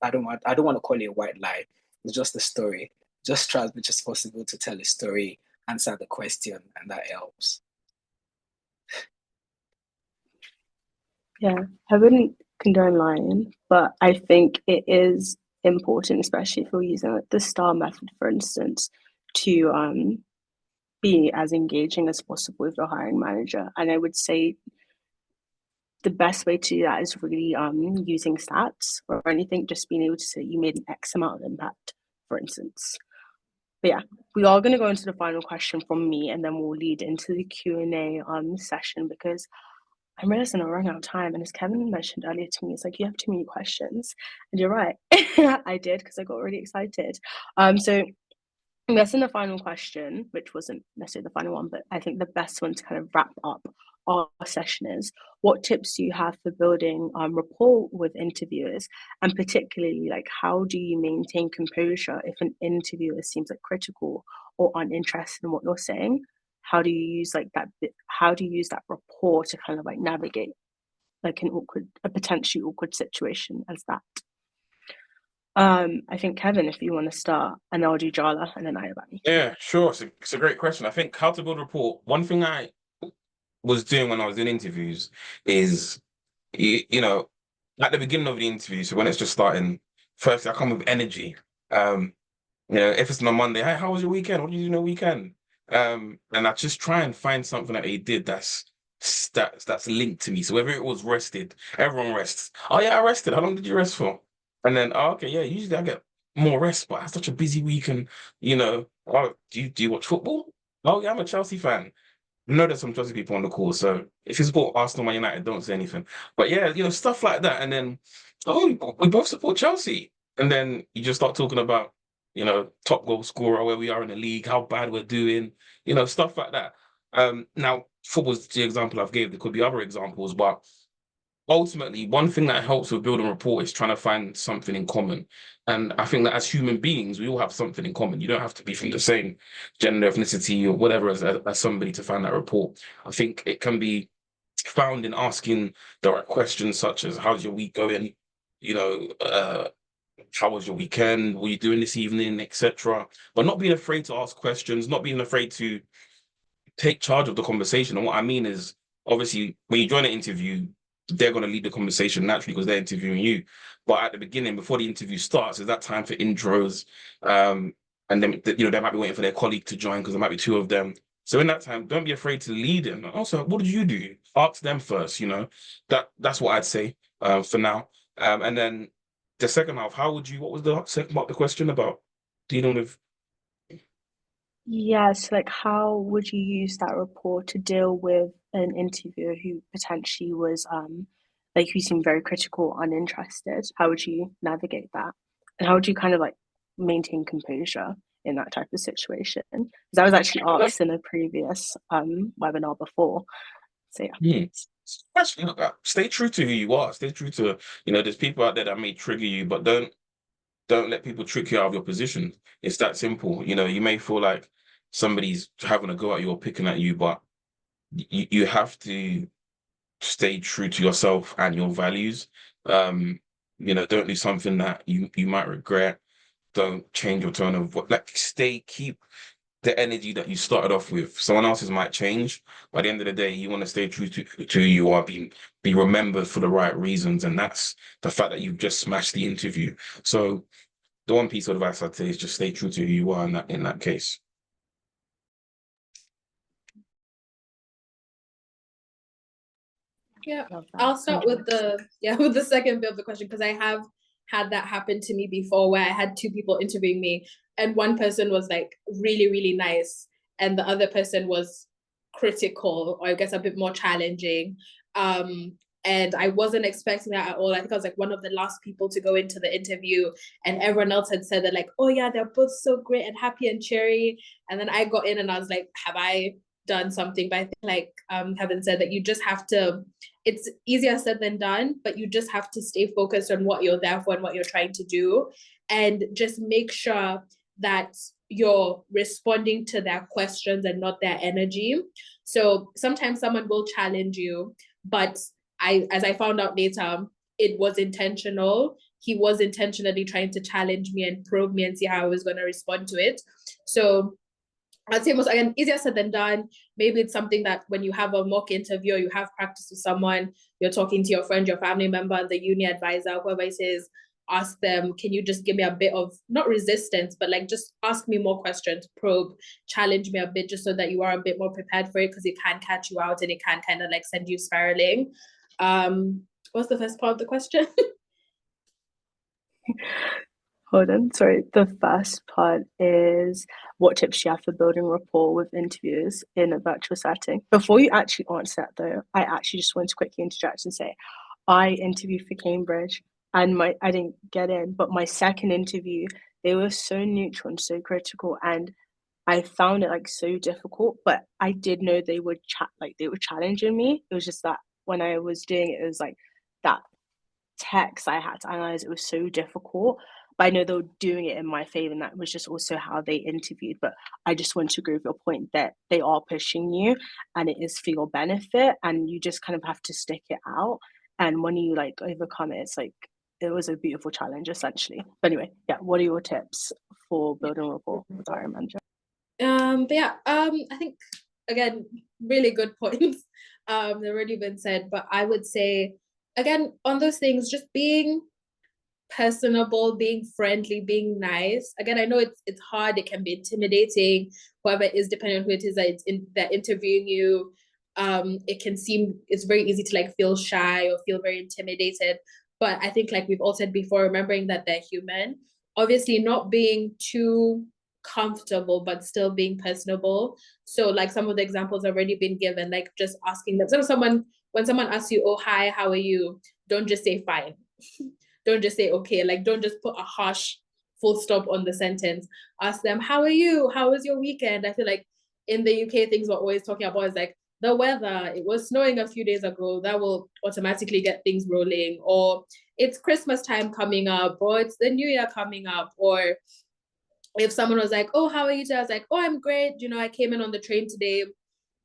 I don't want to call it a white lie. It's just a story. Just try as much as possible to tell a story, answer the question, and that helps. Yeah, I wouldn't condone lying, but I think it is important, especially if we're using like the STAR method, for instance, to be as engaging as possible with your hiring manager. And I would say the best way to do that is really using stats or anything, just being able to say you made an X amount of impact, for instance. But yeah, we are going to go into the final question from me, and then we'll lead into the Q&A session, because I'm realizing I'm running out of time. And as Kevin mentioned earlier to me, it's like you have too many questions. And you're right. I did, because I got really excited. So that's in the final question, which wasn't necessarily the final one, but I think the best one to kind of wrap up our session is, what tips do you have for building rapport with interviewers? And particularly, like, how do you maintain composure if an interviewer seems like critical or uninterested in what you're saying? How do you use like that how do you use that rapport to kind of like navigate like a potentially awkward situation as that? I think Kevin, if you want to start, and I'll do Jala and then Ayobami. Yeah, sure. It's a great question. I think how to build rapport. One thing I was doing when I was in interviews is, you know, at the beginning of the interview, so when it's just starting, firstly, I come with energy. If it's on a Monday, hey, how was your weekend? What did you do on the weekend? And I just try and find something that they did that's linked to me. So whether it was rested, everyone rests. Oh yeah, I rested. How long did you rest for? And then, oh, okay, yeah, usually I get more rest, but I had such a busy week, and oh, do you watch football? Oh yeah, I'm a Chelsea fan. I know there's some Chelsea people on the call, so if you support Arsenal, Man United, don't say anything. But yeah, stuff like that. And then, oh, we both support Chelsea. And then you just start talking about, top goal scorer, where we are in the league, how bad we're doing, stuff like that. Now, football's the example I've gave. There could be other examples, but ultimately, one thing that helps with building rapport is trying to find something in common. And I think that as human beings, we all have something in common. You don't have to be from the same gender, ethnicity, or whatever as somebody to find that rapport. I think it can be found in asking the right questions, such as, how's your week going? How was your weekend? What are you doing this evening, etc. But not being afraid to ask questions, not being afraid to take charge of the conversation. And what I mean is, obviously, when you join an interview, they're going to lead the conversation naturally because they're interviewing you. But at the beginning, before the interview starts, is that time for intros. And then, they might be waiting for their colleague to join because there might be two of them. So in that time, don't be afraid to lead them. Also, what did you do? Ask them first, that's what I'd say for now. And then the second half, what was the second part of the question about dealing with? Yes, like how would you use that rapport to deal with an interviewer who potentially was like who seemed very critical, uninterested? How would you navigate that? And how would you kind of like maintain composure in that type of situation? Because I was actually asked in a previous webinar before. So yeah. Actually, look, stay true to who you are. Stay true to, there's people out there that may trigger you, but don't let people trick you out of your position. It's that simple. You may feel like somebody's having a go at you or picking at you, but you have to stay true to yourself and your values. Don't do something that you might regret. Don't change your tone of keep the energy that you started off with. Someone else's might change. By the end of the day, you want to stay true to who you are, be remembered for the right reasons, and that's the fact that you've just smashed the interview. So the one piece of advice I'd say is just stay true to who you are in that case. Yeah, I'll start with the second bit of the question, because I have had that happen to me before, where I had two people interviewing me, and one person was like really, really nice, and the other person was critical, or I guess a bit more challenging. And I wasn't expecting that at all. I think I was like one of the last people to go into the interview, and everyone else had said that like, oh yeah, they're both so great and happy and cheery. And then I got in and I was like, have I done something? But I think like Kevin said, that you just have to, it's easier said than done, but you just have to stay focused on what you're there for and what you're trying to do, and just make sure that you're responding to their questions and not their energy. So sometimes someone will challenge you, but as I found out later, it was intentional. He was intentionally trying to challenge me and probe me and see how I was going to respond to it. So I'd say most, again, easier said than done. Maybe it's something that when you have a mock interview, or you have practice with someone, you're talking to your friend, your family member, the uni advisor, whoever it is, ask them, can you just give me a bit of, not resistance, but like just ask me more questions, probe, challenge me a bit, just so that you are a bit more prepared for it, because it can catch you out and it can kind of like send you spiraling. What's the first part of the question? Hold on, sorry. The first part is what tips do you have for building rapport with interviewers in a virtual setting? Before you actually answer that though, I actually just want to quickly interject and say, I interviewed for Cambridge and I didn't get in, but my second interview, they were so neutral and so critical, and I found it like so difficult, but I did know they would they were challenging me. It was just that when I was doing it, it was like that text I had to analyze. It was so difficult, but I know they were doing it in my favor, and that was just also how they interviewed. But I just want to agree with your point that they are pushing you and it is for your benefit, and you just kind of have to stick it out. And when you like overcome it, it's like it was a beautiful challenge essentially. But anyway, yeah, what are your tips for building rapport with hiring manager? But yeah, I think again, really good points. They've already been said, but I would say again on those things, just being personable, being friendly, being nice. Again, I know it's hard, it can be intimidating, whoever it is, depending on who it is that interviewing you. It can seem, it's very easy to like feel shy or feel very intimidated. But I think like we've all said before, remembering that they're human, obviously not being too comfortable but still being personable. So like some of the examples have already been given, like just asking them, when someone asks you, oh hi, how are you, don't just say fine. Don't just say okay, like don't just put a harsh full stop on the sentence. Ask them, how are you, how was your weekend? I feel like in the UK, things we're always talking about is like the weather, it was snowing a few days ago, that will automatically get things rolling. Or it's Christmas time coming up, or it's the new year coming up. Or if someone was like, oh, how are you today? I was like, oh, I'm great. I came in on the train today.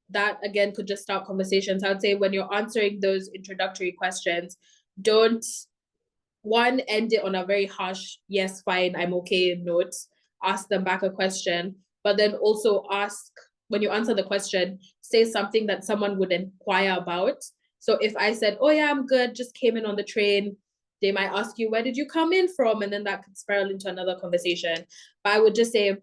That again could just start conversations. I would say when you're answering those introductory questions, don't end it on a very harsh, yes, fine, I'm okay note. Ask them back a question, but then also ask, when you answer the question, say something that someone would inquire about. So if I said, oh yeah, I'm good, just came in on the train, they might ask you, where did you come in from? And then that could spiral into another conversation. But I would just say,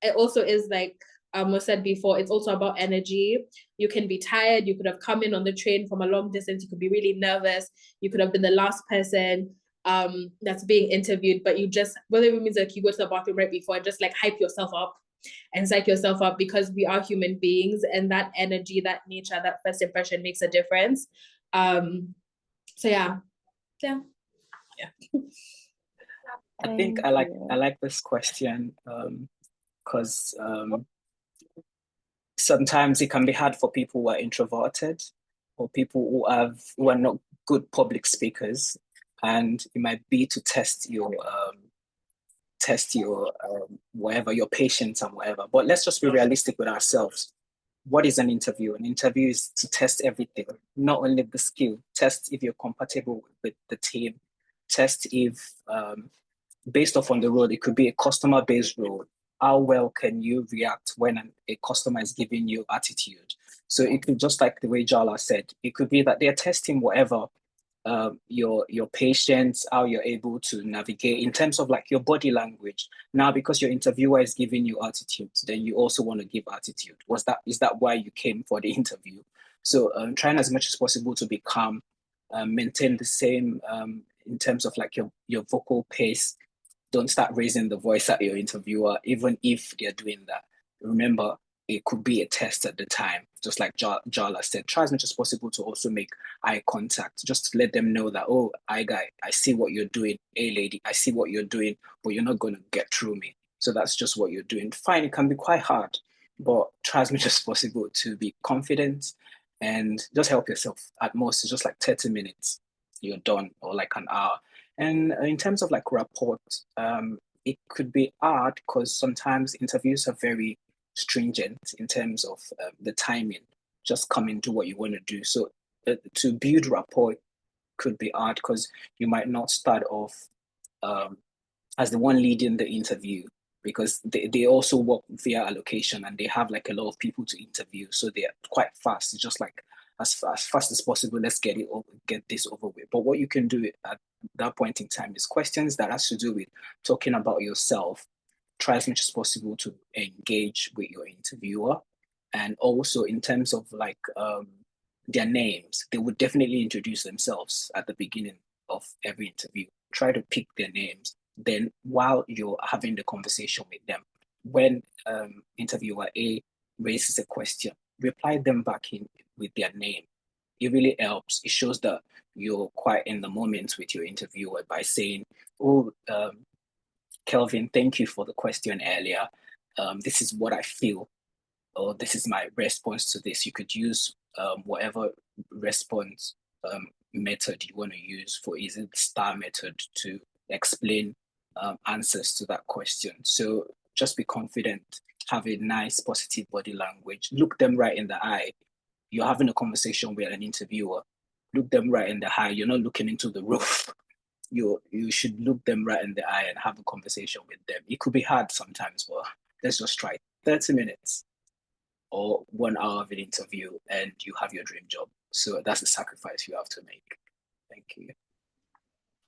it also is like, was said before, it's also about energy. You can be tired. You could have come in on the train from a long distance. You could be really nervous. You could have been the last person that's being interviewed, but you just, whether it means like you go to the bathroom right before, just like hype yourself up and psych yourself up, because we are human beings, and that energy, that nature, that first impression makes a difference. So yeah. I think I like this question because sometimes it can be hard for people who are introverted or people who are not good public speakers, and it might be to test your whatever, your patience and whatever. But let's just be realistic with ourselves. What is an interview? An interview is to test everything, not only the skill. Test if you're compatible with the team. Test if, based off on the role, it could be a customer-based role. How well can you react when a customer is giving you attitude? So it could, just like the way Jala said, it could be that they're testing whatever, your patience, how you're able to navigate in terms of like your body language. Now, because your interviewer is giving you attitude, then you also want to give attitude. Is that why you came for the interview? So trying as much as possible to be calm, maintain the same in terms of like your vocal pace. Don't start raising the voice at your interviewer, even if they're doing that. Remember, it could be a test at the time. Just like Jala said, try as much as possible to also make eye contact, just to let them know that, oh, hi guy, I see what you're doing. Hey lady, I see what you're doing, but you're not going to get through me. So that's just what you're doing. Fine, it can be quite hard, but try as much as possible to be confident and just help yourself. At most, it's just like 30 minutes, you're done, or like an hour. And in terms of like rapport, it could be hard because sometimes interviews are very stringent in terms of the timing. Just come and do what you want to do. So to build rapport could be hard because you might not start off as the one leading the interview, because they also work via allocation and they have like a lot of people to interview. So they're quite fast. It's just like as fast as possible, let's get this over with. But what you can do at that point in time is questions that has to do with talking about yourself. Try as much as possible to engage with your interviewer. And also in terms of like their names, they would definitely introduce themselves at the beginning of every interview. Try to pick their names. Then while you're having the conversation with them, when interviewer A raises a question, reply them back in with their name. It really helps. It shows that you're quite in the moment with your interviewer by saying, oh, Kelvin, thank you for the question earlier. This is what I feel, or this is my response to this. You could use whatever response method you want to use. For is it STAR method to explain answers to that question. So just be confident, have a nice positive body language, look them right in the eye. You're having a conversation with an interviewer, look them right in the eye. You're not looking into the roof. You should look them right in the eye and have a conversation with them. It could be hard sometimes, but let's just try 30 minutes or 1 hour of an interview and you have your dream job. So that's the sacrifice you have to make. Thank you.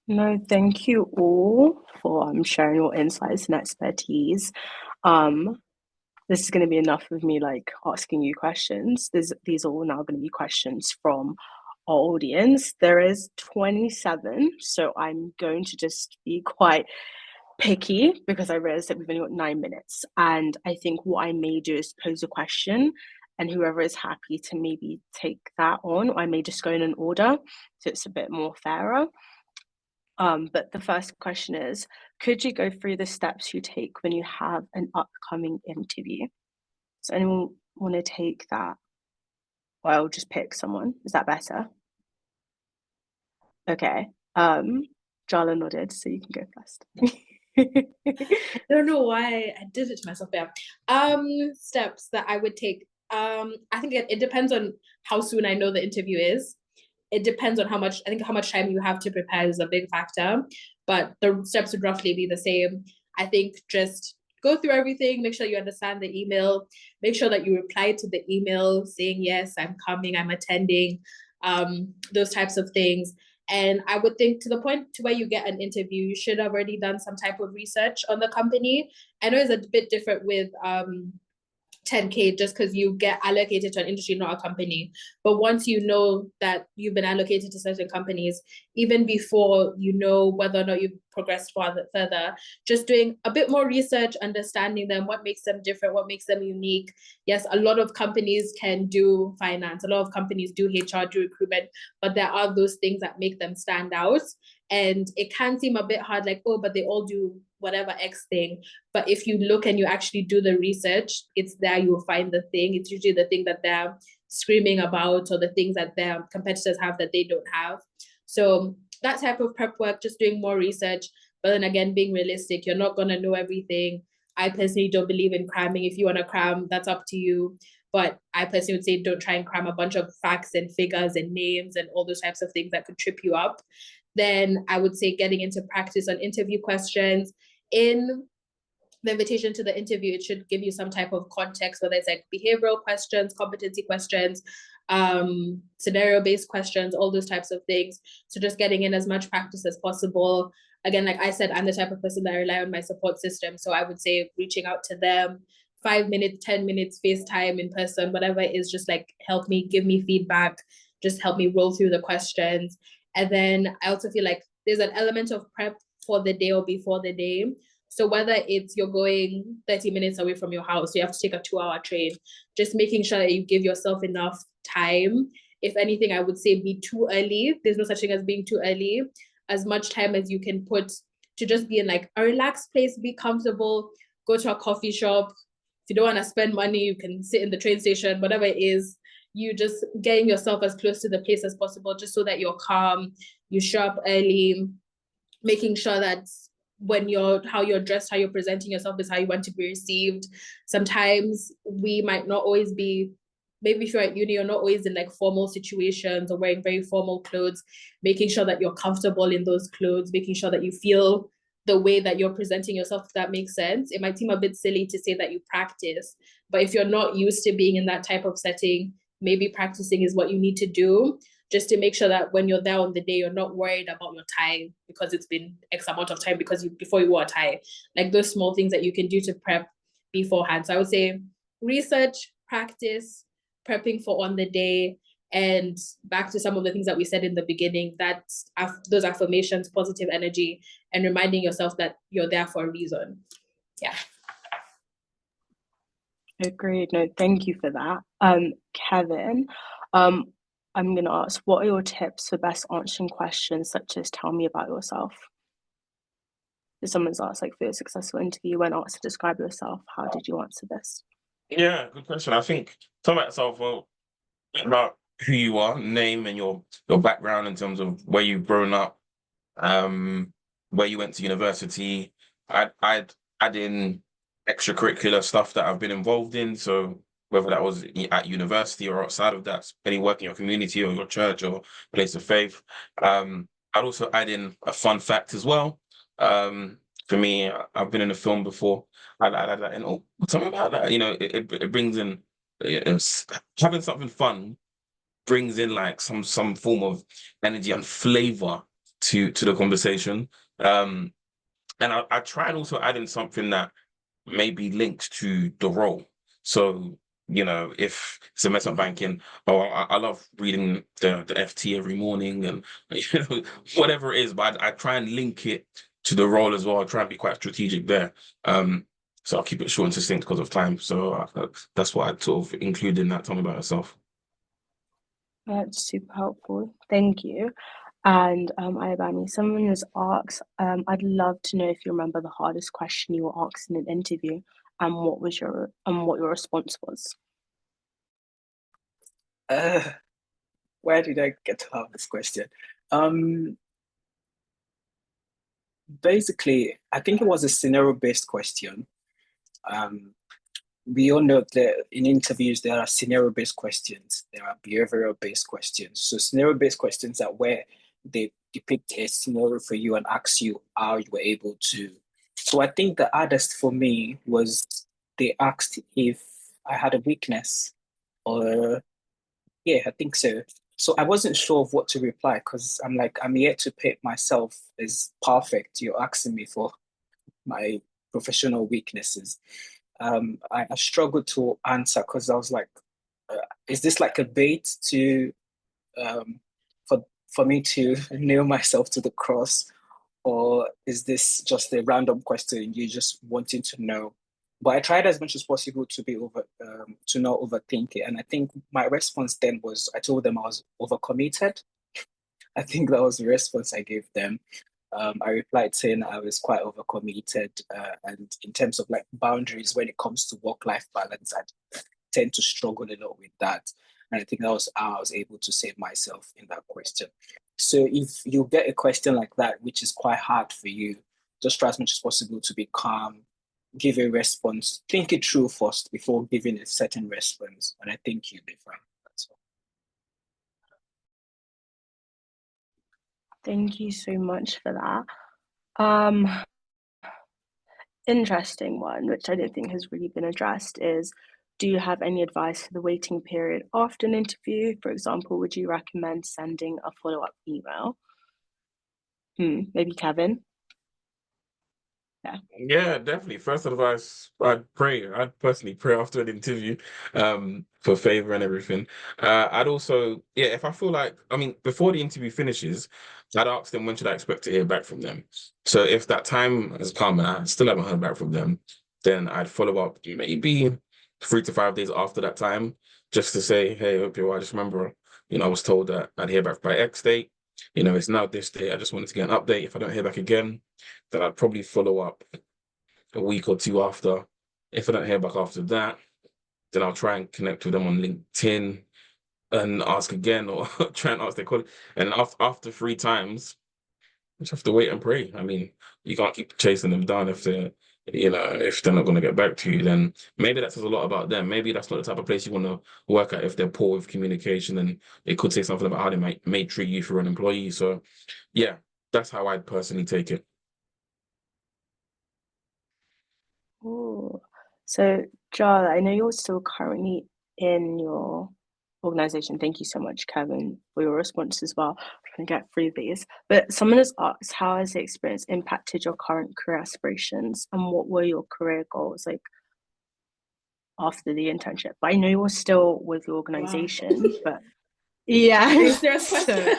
No, thank you all for sharing your insights and expertise. This is going to be enough of me like asking you questions. These are all now going to be questions from our audience. There is 27, so I'm going to just be quite picky because I realized that we've only got 9 minutes. And I think what I may do is pose a question, and whoever is happy to maybe take that on, or I may just go in an order so it's a bit more fairer. But the first question is, could you go through the steps you take when you have an upcoming interview? Does anyone want to take that? Or I'll just pick someone. Is that better? Okay. Jala nodded, so you can go first. I don't know why I did it to myself there. Steps that I would take. I think it depends on how soon I know the interview is. It depends on how much time you have to prepare is a big factor, but the steps would roughly be the same. I think just go through everything, make sure you understand the email, make sure that you reply to the email saying, yes, I'm coming, I'm attending, those types of things. And I would think to the point to where you get an interview, you should have already done some type of research on the company. I know it's a bit different with 10K just because you get allocated to an industry, not a company. But once you know that you've been allocated to certain companies, even before you know whether or not you've progressed further, just doing a bit more research, understanding them, what makes them different, what makes them unique. Yes, a lot of companies can do finance, a lot of companies do HR, do recruitment, but there are those things that make them stand out. And it can seem a bit hard, like, oh, but they all do whatever X thing. But if you look and you actually do the research, it's there you will find the thing. It's usually the thing that they're screaming about or the things that their competitors have that they don't have. So that type of prep work, just doing more research, but then again, being realistic, you're not going to know everything. I personally don't believe in cramming. If you want to cram, that's up to you. But I personally would say don't try and cram a bunch of facts and figures and names and all those types of things that could trip you up. Then I would say getting into practice on interview questions. In the invitation to the interview, it should give you some type of context, whether it's like behavioral questions, competency questions, scenario-based questions, all those types of things. So just getting in as much practice as possible. Again, like I said, I'm the type of person that I rely on my support system. So I would say reaching out to them, 5 minutes, 10 minutes, FaceTime, in person, whatever it is, just like help me, give me feedback, just help me roll through the questions. And then I also feel like there's an element of prep for the day or before the day. So whether it's you're going 30 minutes away from your house, so you have to take a 2-hour train, just making sure that you give yourself enough time. If anything, I would say be too early. There's no such thing as being too early. As much time as you can put to just be in like a relaxed place, be comfortable, go to a coffee shop. If you don't want to spend money, you can sit in the train station, whatever it is. You just getting yourself as close to the place as possible, just so that you're calm, you show up early, making sure that how you're dressed, how you're presenting yourself is how you want to be received. Sometimes we might not always be, maybe if you're at uni, you're not always in like formal situations or wearing very formal clothes, making sure that you're comfortable in those clothes, making sure that you feel the way that you're presenting yourself, if that makes sense. It might seem a bit silly to say that you practice, but if you're not used to being in that type of setting, maybe practicing is what you need to do, just to make sure that when you're there on the day, you're not worried about your tie because it's been X amount of time before you wore a tie. Like those small things that you can do to prep beforehand. So I would say research, practice, prepping for on the day, and back to some of the things that we said in the beginning, that those affirmations, positive energy, and reminding yourself that you're there for a reason. Yeah. Agreed. No, thank you for that. Kevin, I'm going to ask, what are your tips for best answering questions such as tell me about yourself? If someone's asked, like, for a successful interview, when asked to describe yourself, how did you answer this? Yeah, good question. I think tell about yourself, well, about who you are, name, and your background in terms of where you've grown up, where you went to university. I'd add in extracurricular stuff that I've been involved in. So whether that was at university or outside of that, any work in your community or your church or place of faith. I'd also add in a fun fact as well. For me, I've been in a film before. I'd add that in. Oh, tell me about that. You know, it brings in having something fun brings in like some form of energy and flavor to the conversation. And I try and also add in something that maybe linked to the role. So, you know, if it's investment banking, I love reading the FT every morning and, you know, whatever it is, but I try and link it to the role as well. I try and be quite strategic there. So I'll keep it short and succinct because of time. So that's what I sort of include in that. Tell me about yourself. That's super helpful. Thank you. And Ayabami, someone has asked, I'd love to know if you remember the hardest question you were asked in an interview and what your response was. Where did I get to have this question? Basically, I think it was a scenario-based question. We all know that in interviews, there are scenario-based questions, there are behavioral-based questions. So scenario-based questions are where they depict a scenario for you and ask you how you were able to. So I think the hardest for me was they asked if I had a weakness or, yeah, I think so. So I wasn't sure of what to reply because I'm like, I'm yet to paint myself as perfect. You're asking me for my professional weaknesses. I struggled to answer because I was like, is this like a bait to for me to nail myself to the cross, or is this just a random question you just wanting to know? But I tried as much as possible to be to not overthink it, and I think my response then was I told them I was overcommitted. I think that was the response I gave them. I replied saying I was quite overcommitted, and in terms of like boundaries when it comes to work-life balance, I tend to struggle a lot with that. And I think that was how I was able to save myself in that question. So if you get a question like that, which is quite hard for you, just try as much as possible to be calm, give a response, think it through first before giving a certain response. And I think you'll be fine. That's all. Thank you so much for that. Interesting one, which I don't think has really been addressed, is do you have any advice for the waiting period after an interview? For example, would you recommend sending a follow-up email? Maybe Kevin? Yeah, definitely. First advice, I'd personally pray after an interview, for favor and everything. I'd also, yeah, if I feel like, I mean, before the interview finishes, I'd ask them when should I expect to hear back from them. So if that time has come and I still haven't heard back from them, then I'd follow up maybe 3 to 5 days after that time, just to say, hey, hope you're well. I just remember, I was told that I'd hear back by X date. It's now this day. I just wanted to get an update. If I don't hear back again, then I'd probably follow up a week or two after. If I don't hear back after that, then I'll try and connect with them on LinkedIn and ask again, or try and ask their colleague. And after 3 times, you just have to wait and pray. I mean, you can't keep chasing them down if they're not going to get back to you. Then maybe that says a lot about them. Maybe that's not the type of place you want to work at if they're poor with communication, and it could say something about how they may treat you for an employee. So, yeah, that's how I'd personally take it. Ooh. So, Jala, I know you're still currently in your organization. Thank you so much, Kevin, for your response as well. I'm going to get through these. But someone has asked, how has the experience impacted your current career aspirations, and what were your career goals like after the internship? But I know you're still with the organization, Wow. but yeah. Serious question.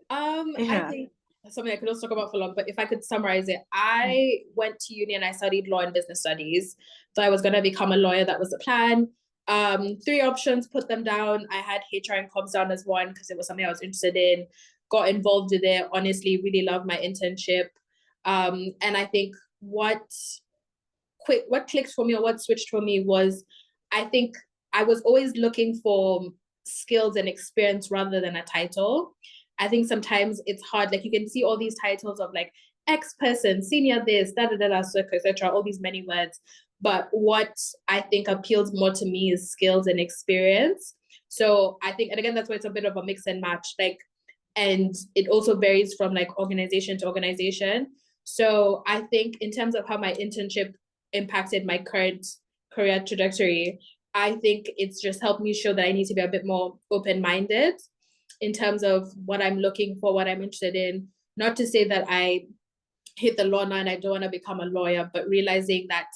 Yeah. I think something I could also talk about for long, but if I could summarize it, I went to uni and I studied law and business studies. So I was going to become a lawyer. That was the plan. 3 options, put them down. I had HR and comms down as one because it was something I was interested in, got involved with it, honestly, really loved my internship. And I think what clicked for me, or what switched for me, was I think I was always looking for skills and experience rather than a title. I think sometimes it's hard, like you can see all these titles of like X person, senior this, etc., all these many words. But what I think appeals more to me is skills and experience. So I think, and again, that's why it's a bit of a mix and match. And it also varies from like organization to organization. So I think in terms of how my internship impacted my current career trajectory, I think it's just helped me show that I need to be a bit more open-minded in terms of what I'm looking for, what I'm interested in. Not to say that I hit the law now and I don't want to become a lawyer, but realizing that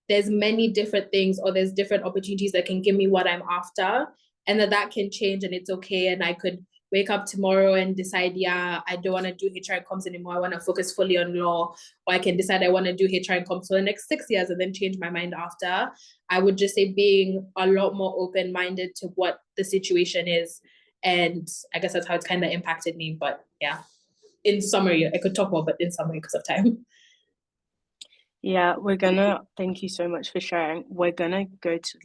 there's many different things, or there's different opportunities that can give me what I'm after, and that can change, and it's okay. And I could wake up tomorrow and decide, yeah, I don't want to do HR and comms anymore. I want to focus fully on law. Or I can decide I want to do HR and comms for the next 6 years and then change my mind after. I would just say being a lot more open-minded to what the situation is. And I guess that's how it's kind of impacted me. But yeah, in summary, I could talk more, but in summary because of time. Yeah, thank you so much for sharing. We're gonna go to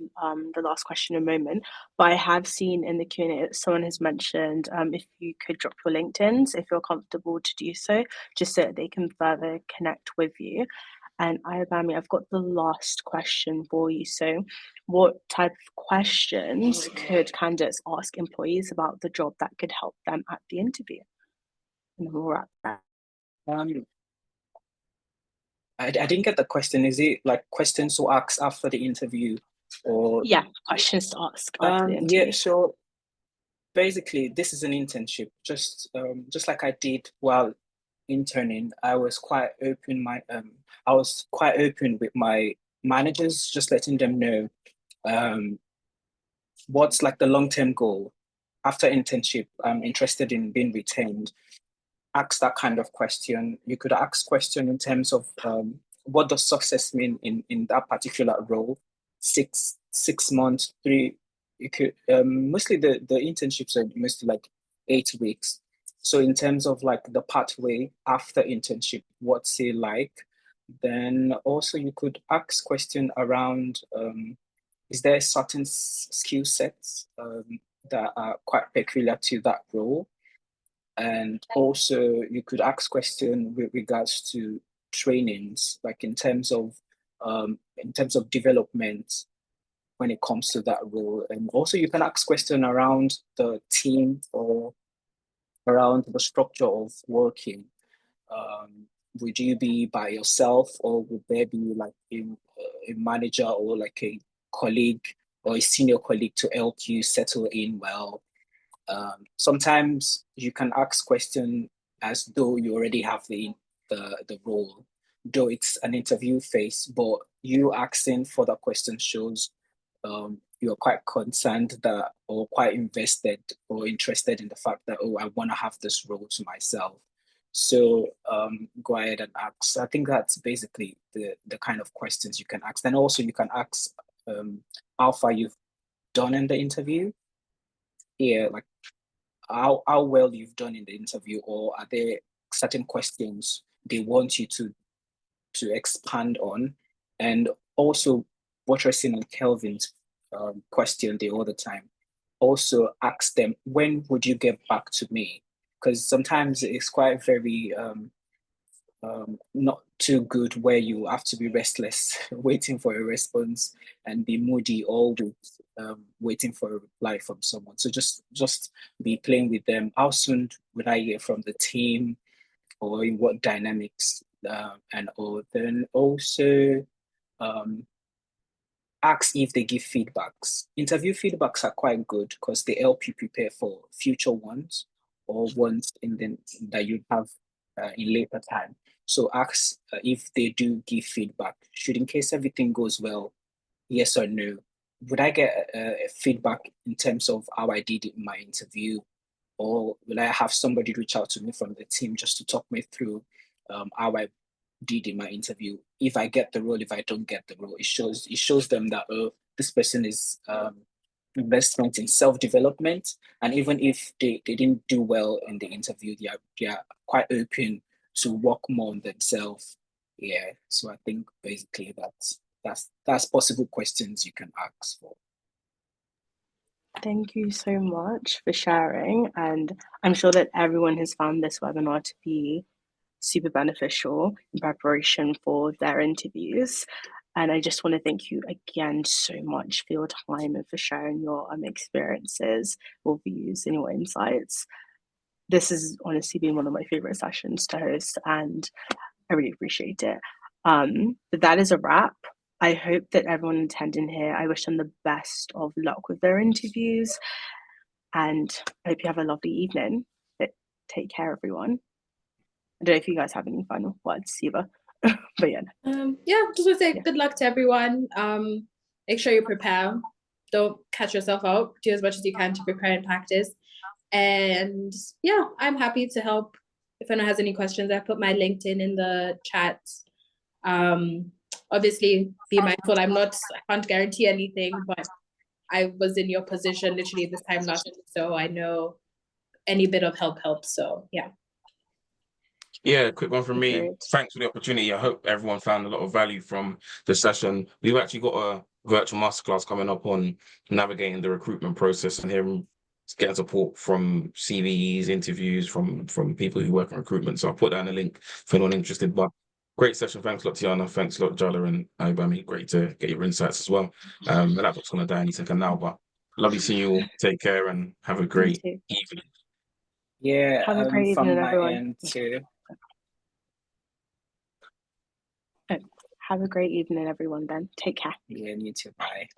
the last question in a moment, but I have seen in the Q&A that someone has mentioned if you could drop your LinkedIn's if you're comfortable to do so, just so that they can further connect with you. And Ayobami, I've got the last question for you. So what type of questions could candidates ask employees about the job that could help them at the interview? And then we'll wrap that. I didn't get the question. Is it like questions to ask after the interview, or Yeah, questions to ask after the interview. Yeah, so basically this is an internship. Just like I did while interning, I was quite open with my managers, just letting them know what's like the long-term goal after internship. I'm interested in being retained. Ask that kind of question. You could ask question in terms of what does success mean in that particular role. 6 months, three. You could mostly the internships are mostly like 8 weeks. So in terms of like the pathway after internship, what's it like? Then also you could ask question around is there certain skill sets that are quite peculiar to that role? And also you could ask question with regards to trainings, like in terms of development when it comes to that role. And also you can ask question around the team or around the structure of working. Would you be by yourself, or would there be like a manager or like a colleague or a senior colleague to help you settle in well? Sometimes you can ask questions as though you already have the role, though it's an interview phase, but you asking for that question shows you're quite concerned that, or quite invested or interested in the fact that, oh, I want to have this role to myself. So go ahead and ask. I think that's basically the kind of questions you can ask. Then also you can ask how far you've done in the interview. Yeah, like how well you've done in the interview, or are there certain questions they want you to expand on? And also buttressing on Kelvin's question the other time, also ask them, when would you get back to me? Because sometimes it's quite very not too good, where you have to be restless waiting for a response and be moody all week waiting for a reply from someone. So just be playing with them. How soon would I hear from the team, or in what dynamics, and all. Then also ask if they give feedbacks. Interview feedbacks are quite good because they help you prepare for future ones, or ones that you have in later time. So ask if they do give feedback. Should, in case everything goes well, yes or no, would I get feedback in terms of how I did in my interview, or will I have somebody reach out to me from the team just to talk me through how I did in my interview? If I get the role, if I don't get the role, it shows them that this person is investment in self-development, and even if they didn't do well in the interview, they are quite open to work more on themselves. Yeah, so I think basically that's possible questions you can ask for. Thank you so much for sharing, and I'm sure that everyone has found this webinar to be super beneficial in preparation for their interviews. And I just want to thank you again so much for your time and for sharing your experiences, your views, and your insights. This has honestly been one of my favorite sessions to host, and I really appreciate it. But that is a wrap. I hope that everyone attending here, I wish them the best of luck with their interviews, and I hope you have a lovely evening. But take care, everyone. I don't know if you guys have any final words, Siva. But yeah. Just want to say good luck to everyone. Make sure you prepare. Don't catch yourself out. Do as much as you can to prepare and practice. And yeah, I'm happy to help if anyone has any questions. I put my LinkedIn in the chat. Obviously, be mindful. I can't guarantee anything, but I was in your position literally this time last week, so I know any bit of help helps. So yeah. Yeah, quick one from me. Great. Thanks for the opportunity. I hope everyone found a lot of value from the session. We've actually got a virtual masterclass coming up on navigating the recruitment process and hearing, getting support from CVEs, interviews from people who work in recruitment. So I'll put that in a link for anyone interested. But great session. Thanks a lot, Tiana. Thanks a lot, Jala and Ayubami. Great to get your insights as well. My laptop's going to die any second now, but lovely seeing you all. Take care and have a great evening. Yeah, have a great from evening, my everyone. end too. Have a great evening, everyone, then. Take care. Yeah, you too. Bye.